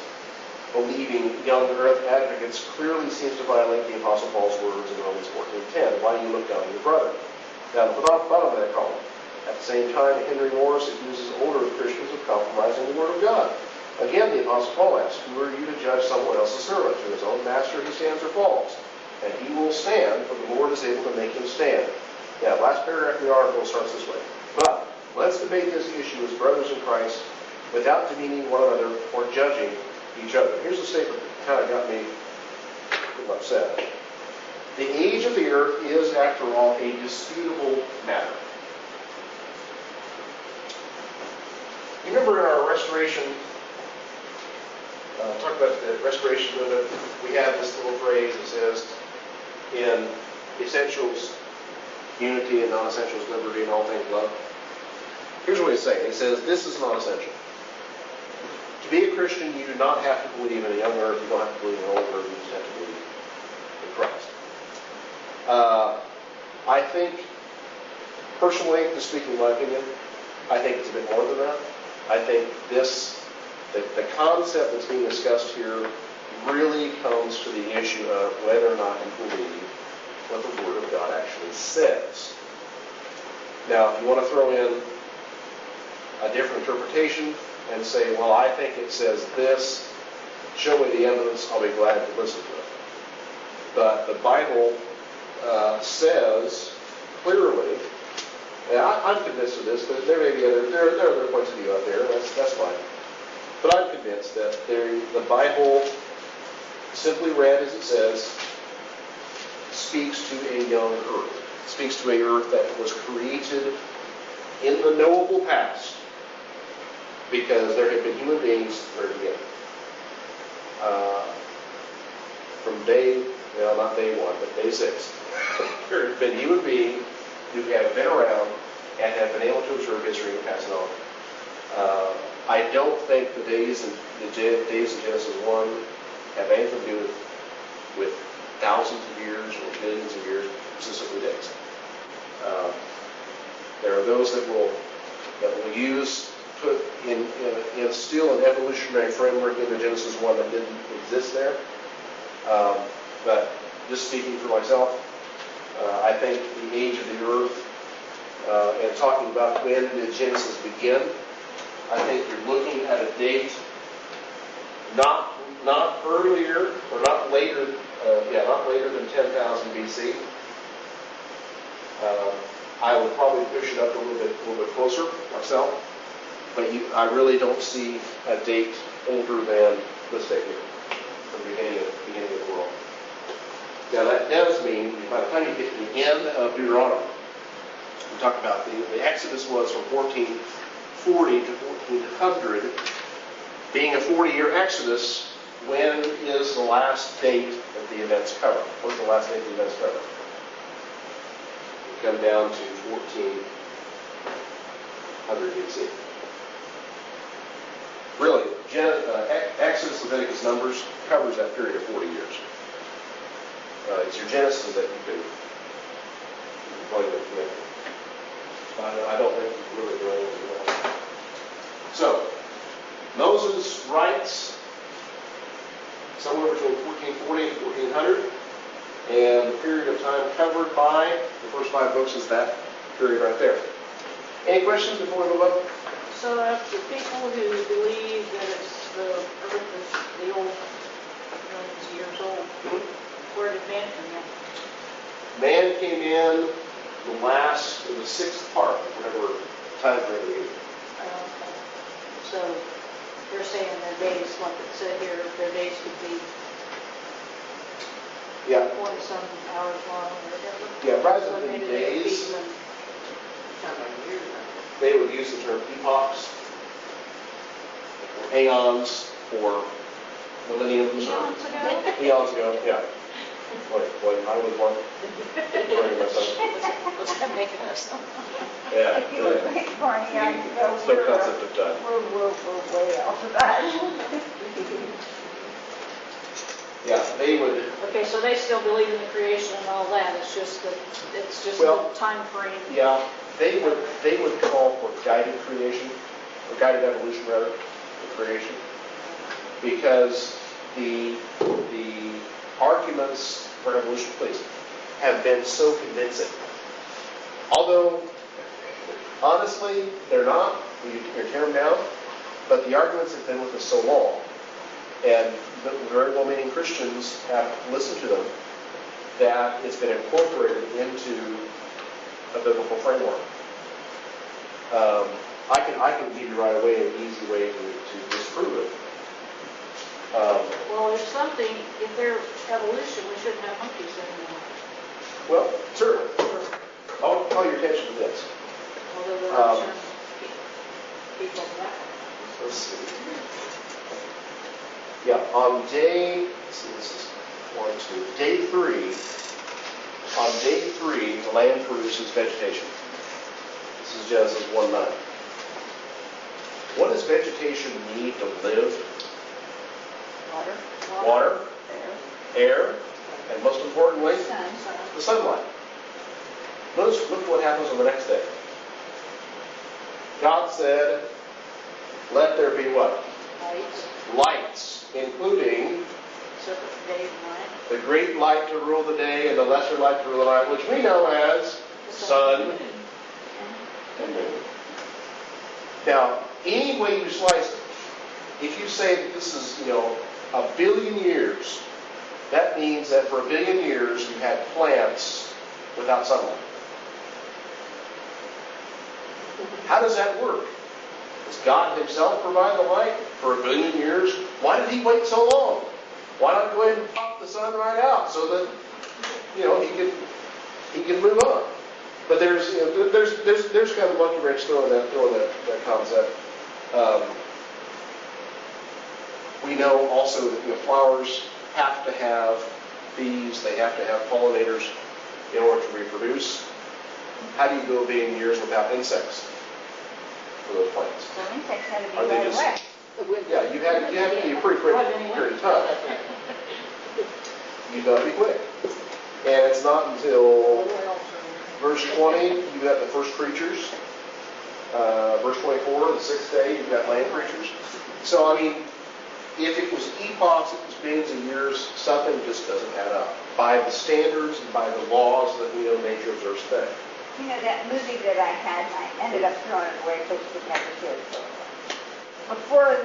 believing young earth advocates clearly seems to violate the Apostle Paul's words in Romans 14:10. Why do you look down on your brother? Now, the bottom of that column. At the same time, Henry Morris accuses older Christians of compromising the Word of God. Again, the Apostle Paul asks, "Who are you to judge someone else's servant? To his own master he stands or falls. And he will stand, for the Lord is able to make him stand." Now, last paragraph of the article starts this way. "But let's debate this issue as brothers in Christ without demeaning one another or judging each other." Here's a statement that kind of got me upset. "The age of the earth is, after all, a disputable matter." You remember in our restoration, talk about the restoration movement, we have this little phrase that says, in essentials, unity, and non-essentials, liberty, and all things love. Here's what he's saying. He says, this is non-essential. To be a Christian, you do not have to believe in a young earth, you don't have to believe in an old earth, you just have to believe in Christ. I think, personally, just speaking in my opinion, I think it's a bit more than that. I think the concept that's being discussed here really comes to the issue of whether or not you believe what the Word of God actually says. Now, if you want to throw in a different interpretation and say, well, I think it says this, show me the evidence, I'll be glad to listen to it. But the Bible says clearly, and I'm convinced of this, but there may be there are other points of view out there, that's fine. But I'm convinced that the Bible, simply read as it says, speaks to a young earth. It speaks to a earth that was created in the knowable past, because there had been human beings from the very beginning. from day, well, not day one, but day 6, there have been human beings who have been around and have been able to observe history and pass it on. I don't think the days in Genesis 1 have anything to do with thousands of years or billions of years, it's just simply days. There are those that will instill an evolutionary framework into Genesis 1 that didn't exist there. But just speaking for myself, I think the age of the earth, and talking about when did Genesis begin, I think you're looking at a date not earlier or not later than 10,000 BC. I would probably push it up a little bit closer myself, but I really don't see a date older than this date here, from the beginning of the world. Now that does mean by the time you get to the end of Deuteronomy, we talk about the Exodus was from 1440 to 1400, being a 40-year Exodus. When is the last date that the events cover? What's the last date the events cover? We come down to 1400 BC. Really, Exodus, Leviticus, Numbers covers that period of 40 years. It's your Genesis that you can probably make connected. I don't think you really do anything else. So, Moses writes somewhere between 1440 and 1400, and the period of time covered by the first 5 books is that period right there. Any questions before we move on? So the people who believe that it's the earth is the old millions of years old, where did man come in? Man came in the 6th part, whatever time frame we use. So they're saying their days, like it said here, their days could be 40-some hours long or whatever. Yeah, rather So than maybe they would days, beat them. they would use the term epochs, or aeons, or millenniums, or Eons ago? eons ago, yeah. Wait, I was one. Learning myself. Was that making us? Yeah. If you were born young, It's no concept of time. we're way off of that. Yeah, they would. Okay, so they still believe in the creation and all that, it's just Well, the time frame. Yeah, they would call for guided creation, or guided evolution rather, of creation, because the arguments for evolution, please, have been so convincing. Although, honestly, they're not. You tear them down, but the arguments have been with us so long, and the very well-meaning Christians have listened to them, that it's been incorporated into a biblical framework. I can give you right away an easy way to disprove it. Well, if they're evolution, we shouldn't have monkeys anymore. Well, certainly. I'll call your attention to this. Although there are certain people that. Let's see. Yeah, on day, let's see, this is 1, 2, day 3, on day 3, the land produces vegetation. This is Genesis 1:9. What does vegetation need to live? Water, air, and most importantly, the sunlight. Look what happens on the next day. God said, let there be what? Lights, including Day and night. the great light to rule the day and the lesser light to rule the night, which we know as sun and moon. Now, any way you slice it, if you say that this is, 1 billion years, that means that for 1 billion years you had plants without sunlight. How does that work? Does God himself provide the light for 1 billion years? Why did he wait so long? Why not go ahead and pop the sun right out so that, he can move on? But there's kind of a monkey wrench throwing that concept. We know also that flowers have to have bees, they have to have pollinators in order to reproduce. How do you go a billion years without insects for those plants? So insects had to be Are they right just- away. Yeah, you had to be a pretty quick period of time. You've got to be quick. And it's not until verse 20, you got the first creatures. Verse 24, the sixth day, you've got land creatures. So, I mean, if it was epochs, it was billions of years, something just doesn't add up. By the standards and by the laws that we know nature observes today. You know, that movie that I had, and I ended up throwing it away because it never did. Before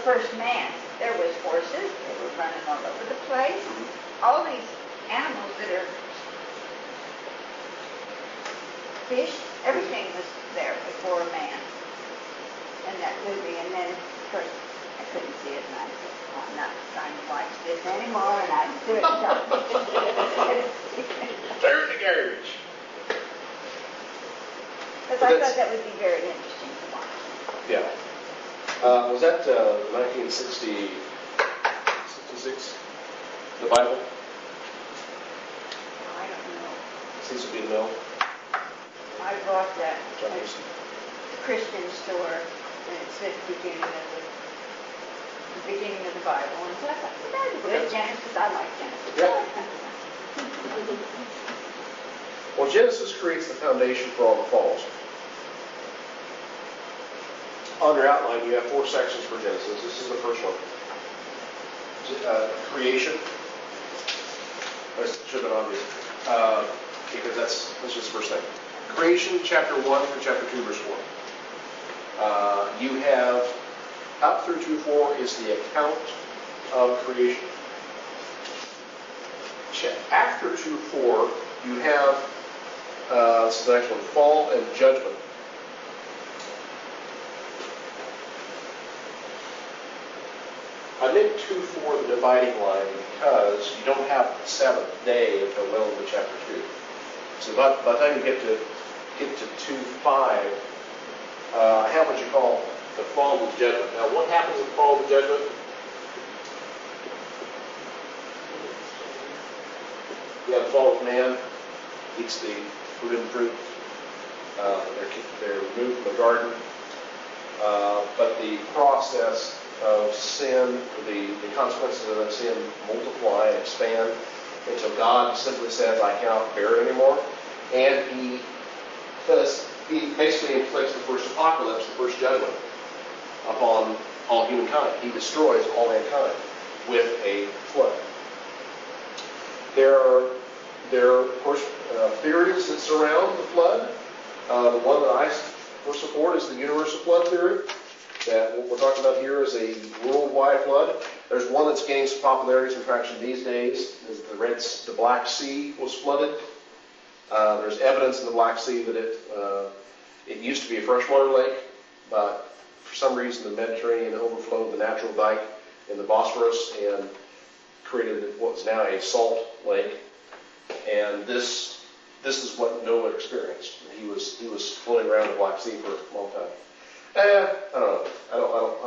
first man, there was horses, they were running all over the place. All these animals that are fish, everything was there before man in that movie. And then, of course, I couldn't see it, and I said, oh, I'm not trying to watch this anymore, and I threw it down. Turn the garbage. Because I thought that would be very interesting to watch. Yeah. Was that 1966, the Bible? I don't know. Seems to be the mill. I bought that at Jefferson. the Christian store, and it said the beginning of the Bible. And so I thought, well, that's good. Okay. Genesis, I like Genesis. Yeah. Well, Genesis creates the foundation for all the falls. On your outline, you have 4 sections for Genesis. This is the first one. Creation. That should have been obvious. Because that's just the first thing. Creation, chapter 1 through chapter 2, verse 4. You have, up through 2:4 is the account of creation. After 2:4, you have, this is the next one, fall and judgment. I make 2:4 the dividing line because you don't have the 7th day until well into chapter 2. So by the time you get to 2:5, I have what you call the fall and judgment. Now, what happens in fall and judgment? You have the fall of man, eats the forbidden fruit. They're removed from the garden. But the process of sin, the consequences of that sin multiply and expand until God simply says, I cannot bear it anymore. And he basically inflicts the first apocalypse, the first judgment upon all humankind. He destroys all mankind with a flood. There are, of course, theories that surround the flood. The one that I support is the universal flood theory. That what we're talking about here is a worldwide flood. There's one that's gaining some popularity, some traction these days. The Black Sea was flooded. There's evidence in the Black Sea that it used to be a freshwater lake, but for some reason the Mediterranean overflowed the natural dike in the Bosphorus and created what's now a salt lake. And this is what Noah experienced. He was floating around the Black Sea for a long time. I don't know. I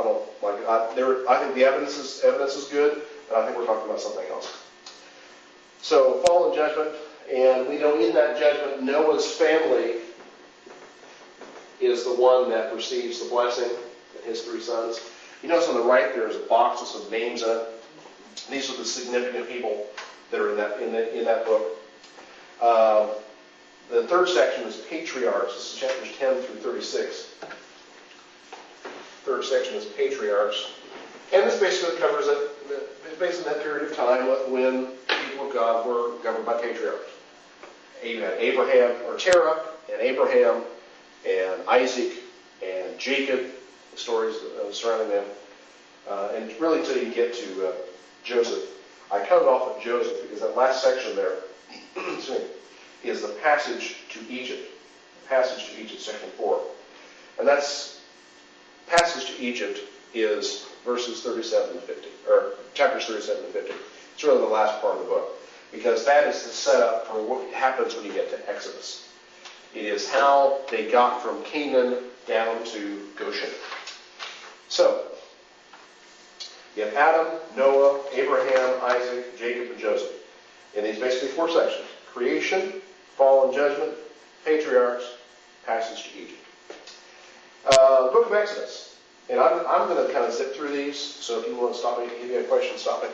don't like it. I think the evidence is good, but I think we're talking about something else. So fall and judgment, and we know in that judgment Noah's family is the one that receives the blessing, and his 3 sons. You notice on the right there's a box with some names in it. These are the significant people that are in that book. The third section is patriarchs. This is chapters 10 through 36. Third section is patriarchs. And this basically covers based on that period of time when the people of God were governed by patriarchs. You had Abraham, or Terah, and Abraham, and Isaac, and Jacob, the stories surrounding them. And really until you get to Joseph. I cut it off at Joseph because that last section there is the passage to Egypt. Passage to Egypt, section 4. And that's passage to Egypt is verses 37 to 50, or chapters 37 to 50. It's really the last part of the book, because that is the setup for what happens when you get to Exodus. It is how they got from Canaan down to Goshen. So, You have Adam, Noah, Abraham, Isaac, Jacob, and Joseph. In these basically 4 sections: creation, fall and judgment, patriarchs, passage to Egypt. The book of Exodus. And I'm going to kind of zip through these, so if you want to stop me, if you have a question, stop me.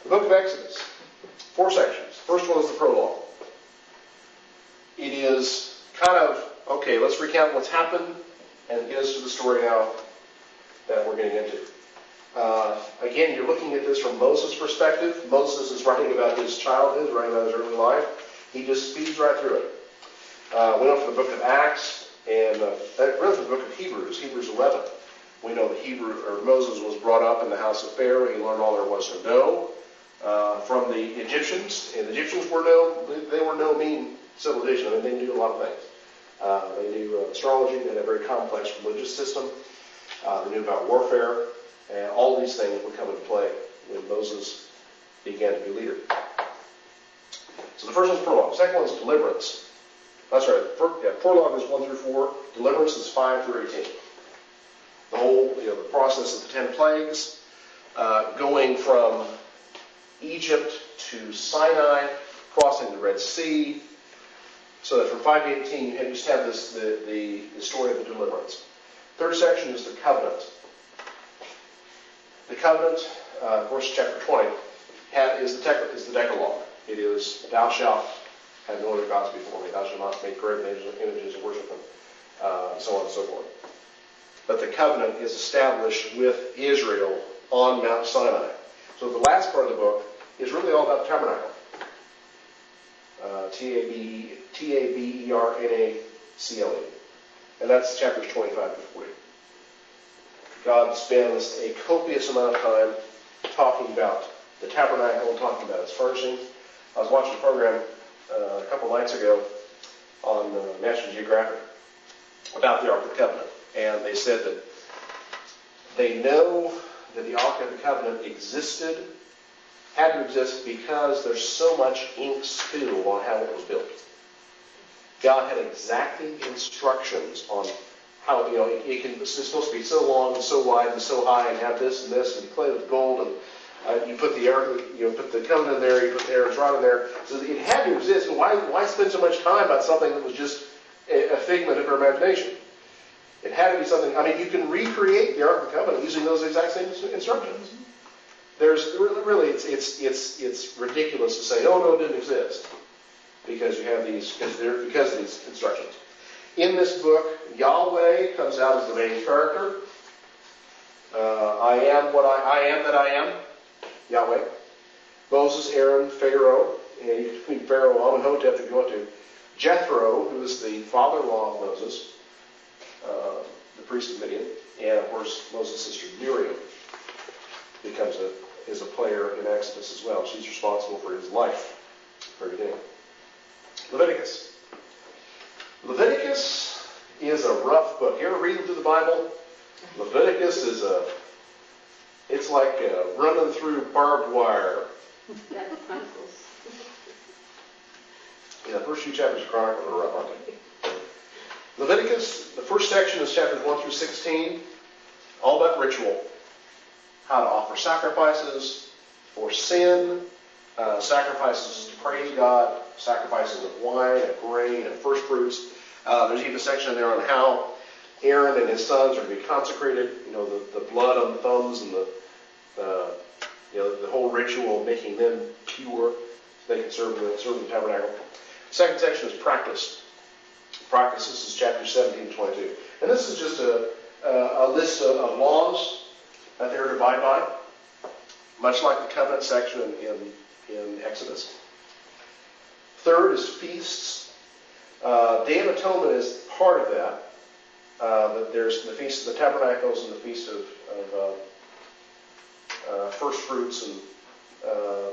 The book of Exodus, 4 sections. First one is the prologue. It is kind of, okay, let's recount what's happened and get us to the story now that we're getting into. Again, you're looking at this from Moses' perspective. Moses is writing about his childhood, writing about his early life. He just speeds right through it. We know from the book of Acts and really from the book of Hebrews, Hebrews 11. We know that Moses was brought up in the house of Pharaoh. He learned all there was to know from the Egyptians. And the Egyptians were no mean civilization. I mean, they knew a lot of things. They knew astrology. They had a very complex religious system. They knew about warfare. And all these things would come into play when Moses began to be leader. So the first one's prologue. The second one's deliverance. That's right. Prologue is 1 through 4. Deliverance is 5 through 18. The whole, the process of the 10 plagues, going from Egypt to Sinai, crossing the Red Sea. So that from 5 to 18, you just have the story of the deliverance. Third section is the covenant. The covenant, of course, chapter 20, is the Decalogue. It is, thou shalt have no other gods before me. Thou shalt not make graven images and worship them, and so on and so forth. But the covenant is established with Israel on Mount Sinai. So the last part of the book is really all about the tabernacle. Tabernacle. And that's chapters 25 to 40. God spends a copious amount of time talking about the tabernacle and talking about its furnishings. I was watching a program a couple nights ago on National Geographic about the Ark of the Covenant. And they said that they know that the Ark of the Covenant had to exist because there's so much ink spill on how it was built. God had exacting instructions on how, it's supposed to be so long and so wide and so high and have this and this and clay with gold and you put the ark, put the covenant in there, you put the Aaron's rod in there. So it had to exist. And why spend so much time about something that was just a figment of our imagination? It had to be something. I mean, you can recreate the Ark of the Covenant using those exact same instructions. There's really, it's ridiculous to say, oh no, it didn't exist, because you have because of these instructions. In this book, Yahweh comes out as the main character. I am what I am that I am. Yahweh. Moses, Aaron, Pharaoh, and you can Pharaoh, Amenhotep if you want to. Jethro, who is the father-in-law of Moses, the priest of Midian, and of course Moses' sister Miriam is a player in Exodus as well. She's responsible for his life, for everything. Leviticus. Leviticus is a rough book. You ever read through the Bible? Leviticus it's like running through barbed wire. The first few chapters of Chronicles are rough, aren't they? Leviticus, the first section is chapters 1 through 16, all about ritual. How to offer sacrifices for sin, sacrifices to praise God, sacrifices of wine and grain and first fruits. There's even a section there on how Aaron and his sons are to be consecrated. The blood on the thumbs and the whole ritual of making them pure so they can serve the tabernacle. Second section is practice. Practice, this is chapters 17 and 22. And this is just a list of laws that they're to abide by, much like the covenant section in Exodus. Third is feasts. Day of Atonement is part of that. But there's the Feast of the Tabernacles and the Feast of First Fruits and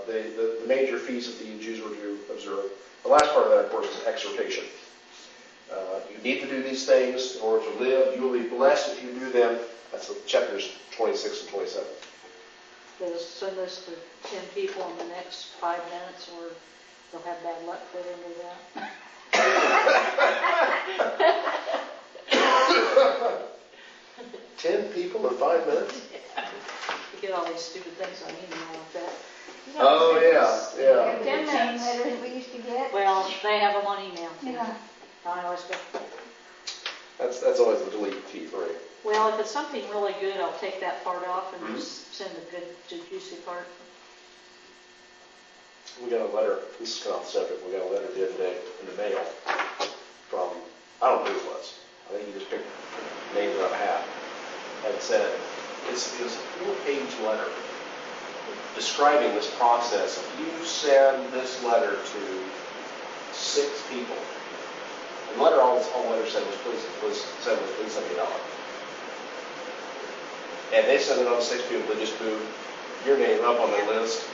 the major feasts that the Jews were to observe. The last part of that, of course, is exhortation. You need to do these things in order to live. You will be blessed if you do them. That's chapters 26 and 27. They'll send this to 10 people in the next 5 minutes, or they'll have bad luck fit into that. 10 people in 5 minutes? get all these stupid things on email like that. Oh, yeah, yeah. Remember the 10 chain minutes. letters we used to get? Well, they have them on email too. Yeah. I always go, That's always the delete key for me. well, if it's something really good, I'll take that part off and Mhm. just send the good, juicy part. We got a letter, this is kind of off subject, we got a letter the other day in the mail from, I don't know who it was. I think he just picked names out of a hat. And said, it was a 4-page letter describing this process. If you send this letter to 6 people, and the letter, all the letter said was, please send me a dollar. And they sent it on to 6 people, they just moved your name up on their list.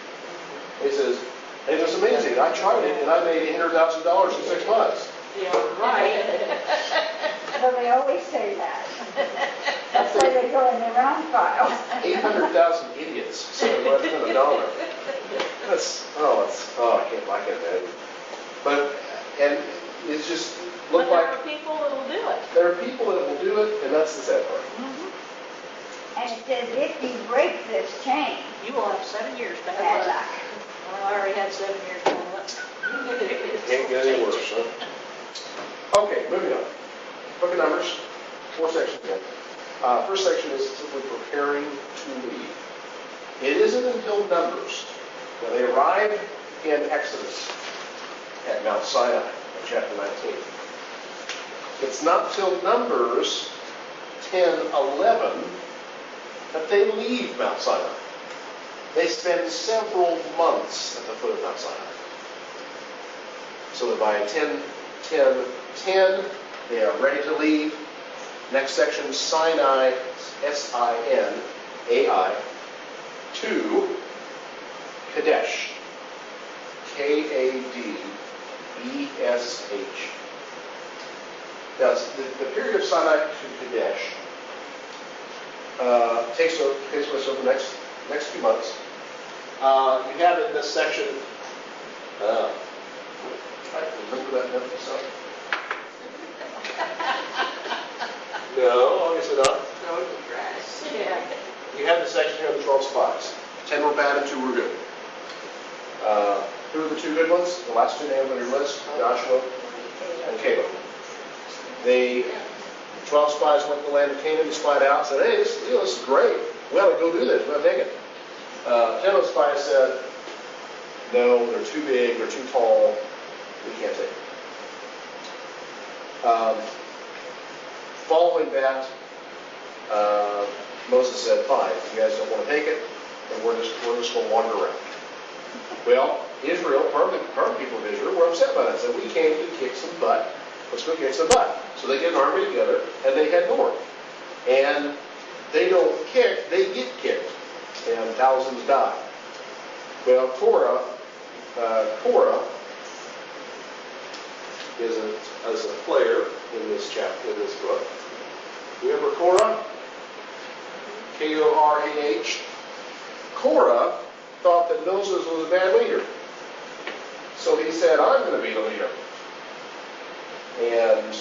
He says, hey, it was amazing, I tried it, and I made $800,000 in 6 months. Yeah, right. Well, they always say that. That's why they go in the round file. 800,000 idiots spend less than $1. I can't imagine. But, and it's just, But look there like, are people that'll do it. there are people that will do it, and that's the sad part. And it says, if you break this chain, You will have 7 years to bad have luck. Well, I already had 7 years going up. Can't get any worse, huh? Okay, moving on. Book of Numbers, 4 sections again. First section is simply preparing to leave. It isn't until Numbers, when they arrive in Exodus at Mount Sinai, in chapter 19. It's not till Numbers 10:11 that they leave Mount Sinai. They spend several months at the foot of Mount Sinai. So that by 10:10, they are ready to leave. Next section, Sinai, S-I-N-A-I, to Kadesh, K-A-D-E-S-H. Now, the period of Sinai to Kadesh takes place over the next few months. You have in this section, I remember that Memphis song. No, obviously not. Throw it in the trash. Yeah. You have the section here of the 12 spies. 10 were bad and 2 were good. Who are the 2 good ones? The last 2 names on your list, Joshua and Caleb. The 12 spies went to the land of Canaan, they spied out, said, hey, this is great. We ought to go do this. We ought to take it. 10 of the spies said, no, they're too big, they're too tall, we can't take it. Following that, Moses said, fine, if you guys don't want to take it, then we're just going to wander around. Well, Israel, part of the people of Israel were upset by that. Said, we came to kick some butt. Let's go kick some butt. So they get an army together, and they head north. And they don't kick, they get kicked. And thousands die. Well, Korah is a player in this chapter, in this book. Remember Korah? K-O-R-A-H. Korah thought that Moses was a bad leader. So he said, I'm going to be the leader. And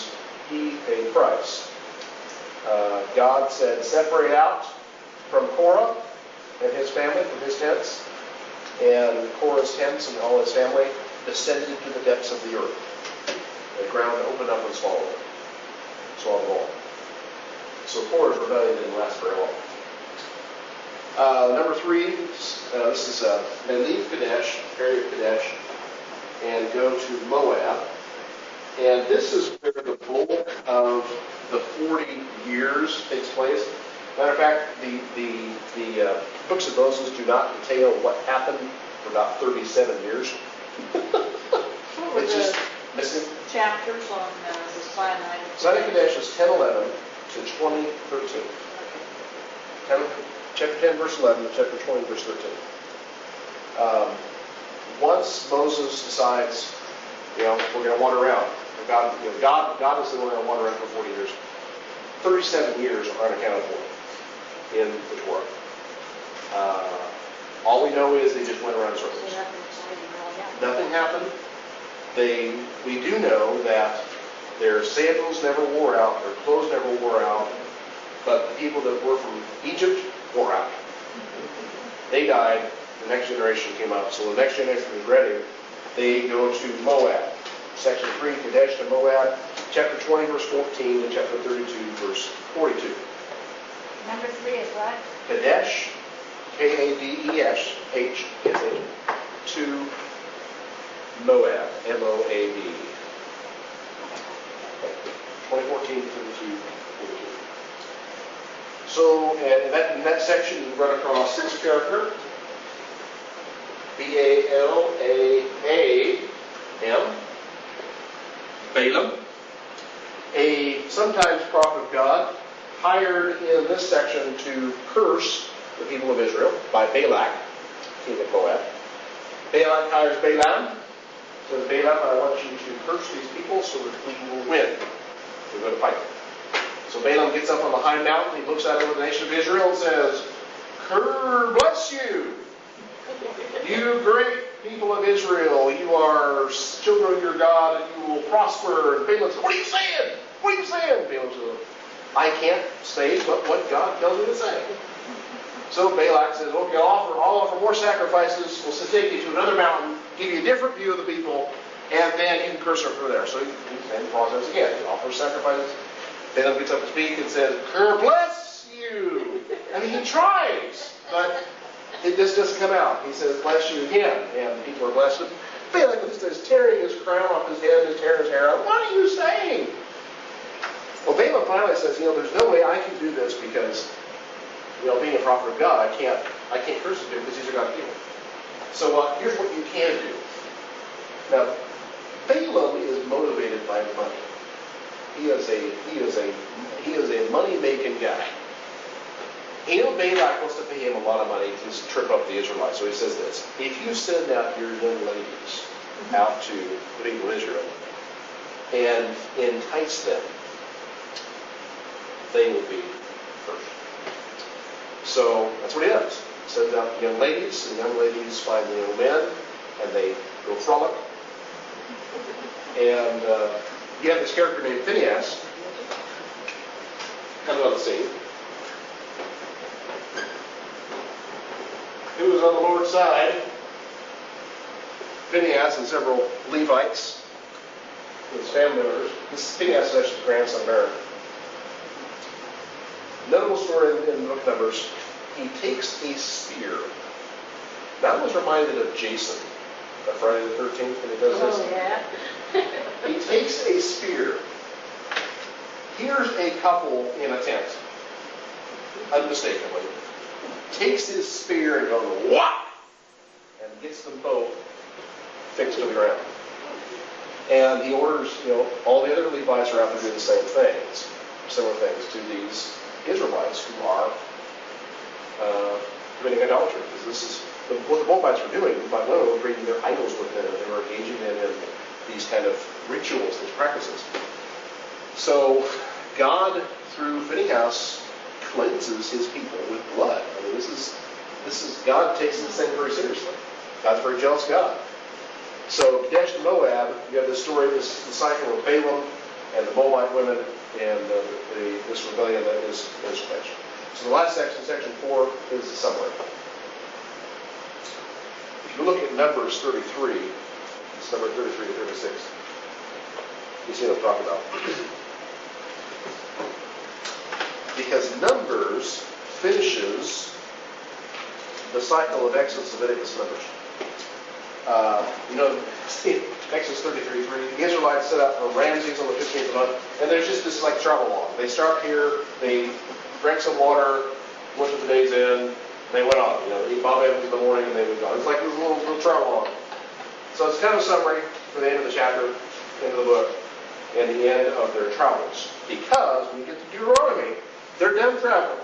he paid the price. God said, separate out from Korah and his family, from his tents. And Korah's tents and all his family descended to the depths of the earth. The ground opened up and swallowed them. Swallowed them all. So Korah's rebellion didn't last very long. Number 3, this is they leave Kadesh, area of Kadesh, and go to Moab. And this is where the bulk of the 40 years takes place. Matter of fact, the books of Moses do not detail what happened for about 37 years. It's just missing. Chapters on the Sinai. Sinai Kadesh is 10:11 to 20:13. Chapter 10, verse 11 to chapter 20, verse 13. Once Moses decides, we're going to wander around. God is the one that wander around for 40 years. 37 years are unaccounted for in the Torah. All we know is they just went around in circles. Nothing happened. We do know that their sandals never wore out, their clothes never wore out, but the people that were from Egypt wore out. They died, the next generation came up. So the next generation was ready. They go to Moab. Section 3, Kadesh to Moab, chapter 20, verse 14, and chapter 32, verse 42. Number 3 is what? Kadesh, Kadesh, to Moab, Moab. 2014, 32, 42. So, in that section, you run across this character, Balaam, Balaam, a sometimes prophet of God, hired in this section to curse the people of Israel by Balak, king of Moab. Balak hires Balaam, says, Balaam, I want you to curse these people so that we will win. We're going to fight them. So Balaam gets up on the high mountain, he looks out over the nation of Israel and says, bless you, you great people of Israel, you are children of your God, and you will prosper. And Balaam says, what are you saying? What are you saying? Balaam says, I can't say but what God tells me to say. So Balak says, okay, I'll offer more sacrifices, we'll take you to another mountain, give you a different view of the people, and then you can curse them from there. So he the process again. He offers sacrifices. Balaam gets up to speak and says, bless you. I mean, he tries, but it just doesn't come out. He says, bless you again, and the people are blessed. Balak is tearing his crown off his head and tearing his hair out. What are you saying? Well, Balaam finally says, there's no way I can do this because, being a prophet of God, I can't curse them because these are God's people. So here's what you can do. Now, Balaam is motivated by money. He is a money-making guy. Balak wants to pay him a lot of money to trip up the Israelites. So he says this: if you send out your young ladies out to the people of Israel and entice them, they will be first. So that's what he does. He sends out young ladies, and young ladies find the young men, and they go frolic. And you have this character named Phinehas comes on the scene, who was on the Lord's side. Phinehas and several Levites, his family members. This Phinehas is actually the grandson of Aaron. Notable story in the book of Numbers. He takes a spear. Now I was reminded of Jason, Friday the 13th, when he does this. Oh, yeah. He takes a spear. Here's a couple in a tent, unmistakably. Takes his spear and goes, whop! And gets them both fixed to the ground. And he orders, all the other Levites are out there doing the same things, similar things to these Israelites who are committing idolatry. Because this is what the Moabites were doing. By women were bringing their idols with them, and they were engaging them in these kind of rituals, these practices. So God, through Phinehas, cleanses his people with blood. I mean, this is God takes this thing very seriously. God's a very jealous God. So Kadesh to Moab, you have this story, the cycle of Balaam and the Moabite women, and this rebellion that is mentioned. So the last section, section 4, is the summary. If you look at Numbers 33, it's number 33 to 36. You see what I'm talking about. Because Numbers finishes the cycle of Exodus, Leviticus, Numbers. Exodus 33:3, the Israelites set up for Ramses on the 15th of the month, and there's just this travel log. They start here, they drank some water, went to the day's end, they went on. They eat Bob Evans in the morning, and they moved on. It's like this little travel log. So it's kind of a summary for the end of the chapter, end of the book, and the end of their travels. Because when you get to Deuteronomy, they're done traveling.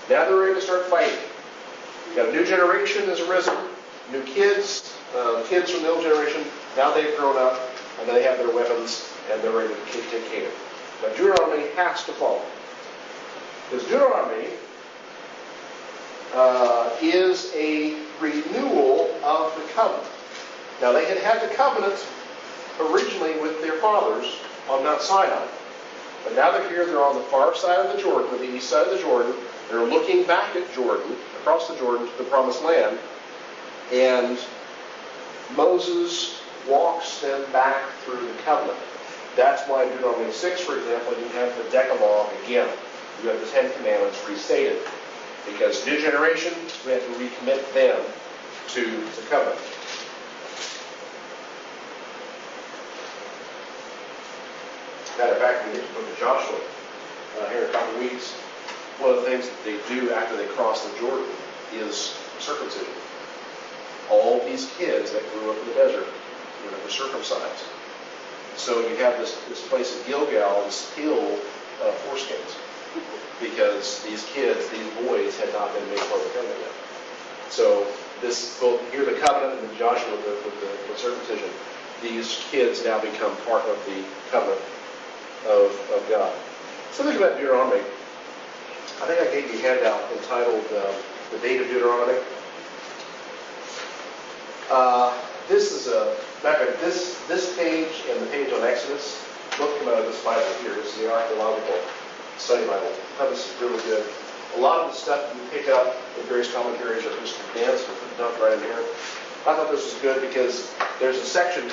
Now they're ready to start fighting. You've got a new generation has arisen, new kids, kids from the old generation. Now they've grown up, and they have their weapons, and they're ready to take Canaan. Now Deuteronomy has to follow. Because Deuteronomy is a renewal of the covenant. Now they had the covenant originally with their fathers on Mount Sinai. But now they're here, they're on the far side of the Jordan, the east side of the Jordan. They're looking back at Jordan, across the Jordan to the promised land, and Moses walks them back through the covenant. That's why in Deuteronomy 6, for example, you have the Decalogue again. You have the Ten Commandments restated. Because new generation, we have to recommit them to the covenant. Matter of fact, when we get to the book of Joshua, here in a couple of weeks, one of the things that they do after they cross the Jordan is circumcision. All these kids that grew up in the desert, were circumcised. So you have this place in Gilgal, this hill of foreskins, because these kids, these boys, had not been made part of the covenant yet. So this, both here the covenant and Joshua with the circumcision, these kids now become part of the covenant of God. Something about Deuteronomy. I think I gave you a handout entitled The Date of Deuteronomy. This is this page and the page on Exodus both come out of this Bible here. This is the Archaeological Study Bible. I thought this is really good. A lot of the stuff you pick up in various commentaries are just condensed and dumped right in here. I thought this was good because there's a section,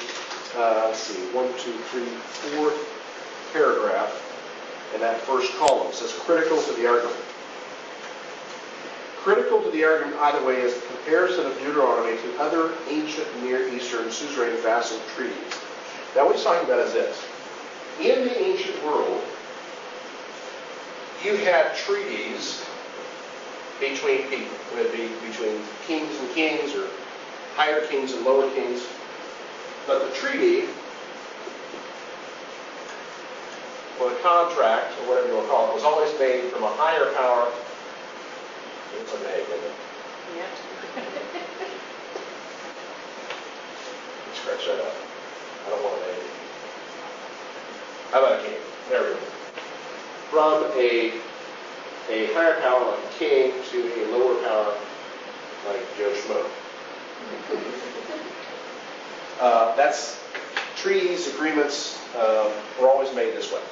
let's see, 1, 2, 3, 4th paragraph in that first column. It says critical to the argument. Critical to the argument either way is the comparison of Deuteronomy to other ancient Near Eastern suzerain vassal treaties. Now what he's talking about is this. In the ancient world, you had treaties between people. It would be between kings and kings, or higher kings and lower kings. But the treaty, or the contract, or whatever you want to call it, was always made from a higher power. It's an egg, isn't it? Yeah. Scratch that out. I don't want an egg. How about a king? There we go. From a higher power like a king to a lower power like Joe Schmo. That's treaties, agreements were always made this way.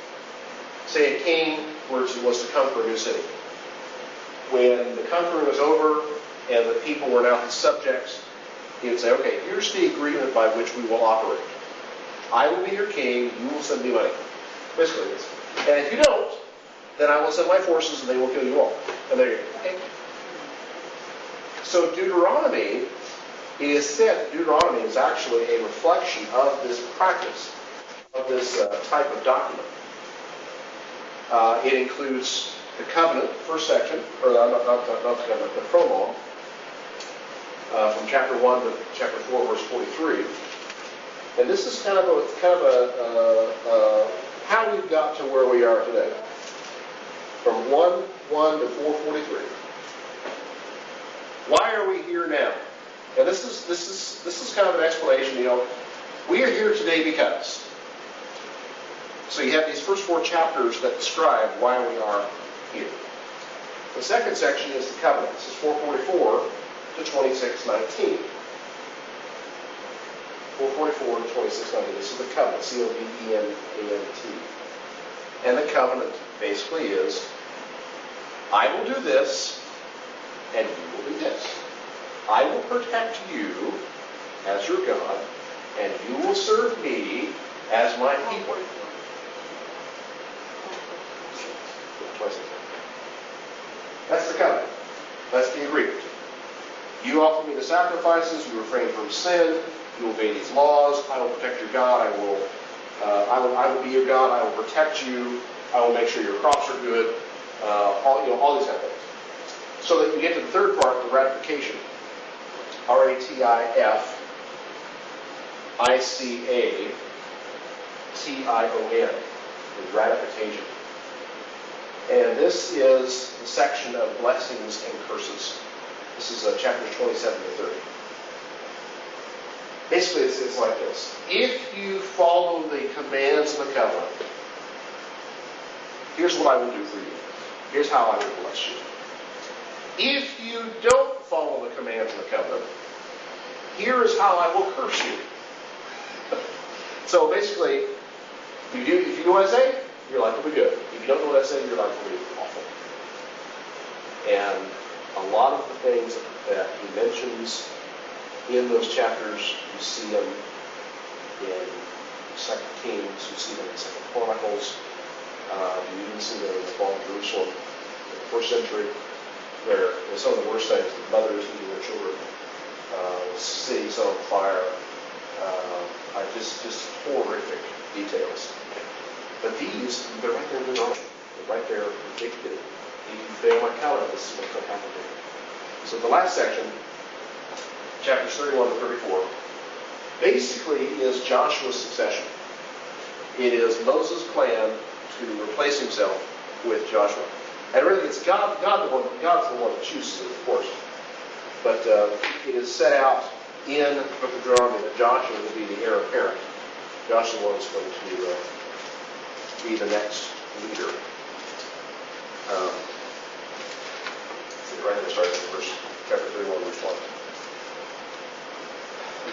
Say a king was to conquer a new city. When the conquering was over and the people were now his subjects, he would say, okay, here's the agreement by which we will operate. I will be your king, you will send me money. Basically, this. And if you don't, then I will send my forces and they will kill you all. And there you go. Okay? So Deuteronomy, it is said that Deuteronomy is actually a reflection of this practice, of this type of document. It includes the covenant, first section, or not the covenant, the prologue, from chapter 1 to chapter 4, verse 43. And this is kind of a how we've got to where we are today. From 1:1 to 4:43. Why are we here now? And this is kind of an explanation. We are here today because. So you have these first 4 chapters that describe why we are here. The second section is the covenant. This is 4:44 to 26:19. 4:44 to 26:19. This is the covenant. C-O-V-E-N-A-N-T. And the covenant basically is, I will do this, and you will do this. I will protect you as your God, and you will serve me as my people. That's the covenant. That's the agreement. You offer me the sacrifices. You refrain from sin. You obey these laws. I will protect your God. I will be your God. I will protect you. I will make sure your crops are good. All these kind of things. So that you get to the third part, the ratification. R-A-T-I-F-I-C-A-T-I-O-N. The ratification. And this is the section of blessings and curses. This is chapters 27 to 30. Basically, it's like this. If you follow the commands of the covenant, here's what I will do for you. Here's how I will bless you. If you don't follow the commands of the covenant, here is how I will curse you. So basically, if you do what I say, your life will be good. If you don't do what I say, your life will be awful. And A lot of the things that he mentions in those chapters, you see them in 2 Kings, you see them in 2 Chronicles, you even see them in the fall of Jerusalem in the 1st century, where some of the worst things, the mothers eating their children, cities on fire, are just horrific details. But these, they're right there in Deuteronomy. They're right there predicted. If you fail my calendar, this is what's going to happen to you. So the last section, chapters 31 to 34, basically is Joshua's succession. It is Moses' plan to replace himself with Joshua. And really, it's God's the one that chooses it, of course. But it is set out in the book of Deuteronomy that Joshua will be the heir apparent. Joshua is going to be the next leader. Right there, starting in verse chapter 31, verse 1.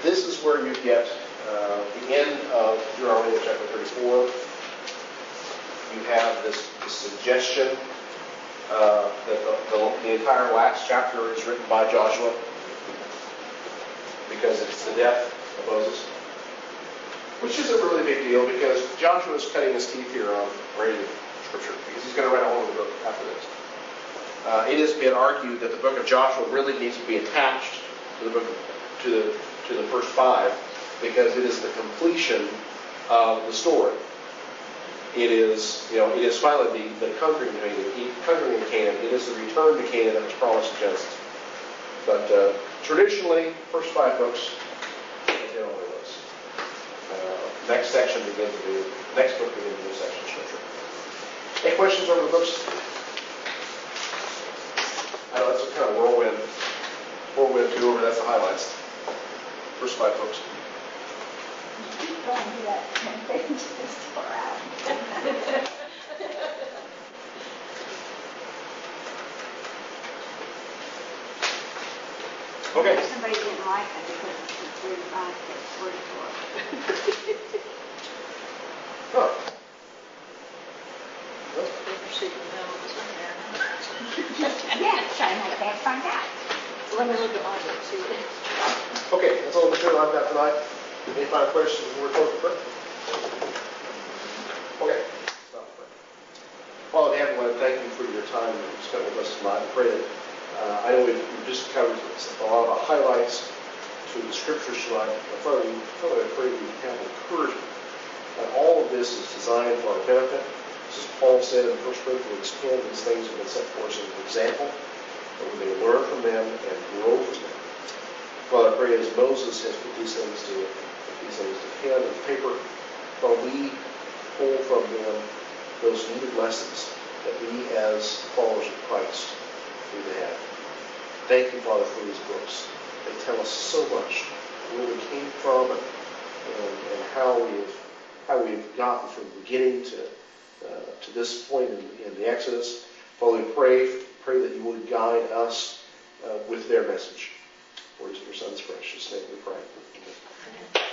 This is where you get the end of Deuteronomy chapter 34. You have this suggestion that the entire last chapter is written by Joshua because it's the death of Moses, which is a really big deal because Joshua is cutting his teeth here on writing Scripture because he's going to write a whole other book after this. It has been argued that the book of Joshua really needs to be attached to the book to the first 5 because it is the completion of the story. It is finally the conquering of Canaan. It is the return to Canaan that was promised in Genesis. But traditionally, first 5 books are generally those. Next book begins a new section of Scripture. Any questions over the books? I know that's a kind of whirlwind view over. That's the highlights. First 5 books. Keep going to that 10 pages for out. Okay. Somebody didn't like it because it's 35 to 44. Huh. Yeah, trying to make that find out. Let me look at my book, see what it is. Okay, that's all the material I've got tonight. Any final questions before we close the prayer? Okay. Father in heaven, I want to thank you for your time that you spent with us tonight. I pray that I know we've just covered a lot of highlights to the Scriptures tonight. Father, I pray we have encouragement that all of this is designed for our benefit. As Paul said in 1 Corinthians 10, these things have been set for us as an example, that we may learn from them and grow from them. Father, I pray as Moses has put these things to pen and paper, Father, we pull from them those needed lessons that we as followers of Christ need to have. Thank you, Father, for these books. They tell us so much where we came from and how we've gotten from the beginning to this point in the Exodus. Father, we pray that you would guide us with their message. For your Son's precious name we pray. Amen.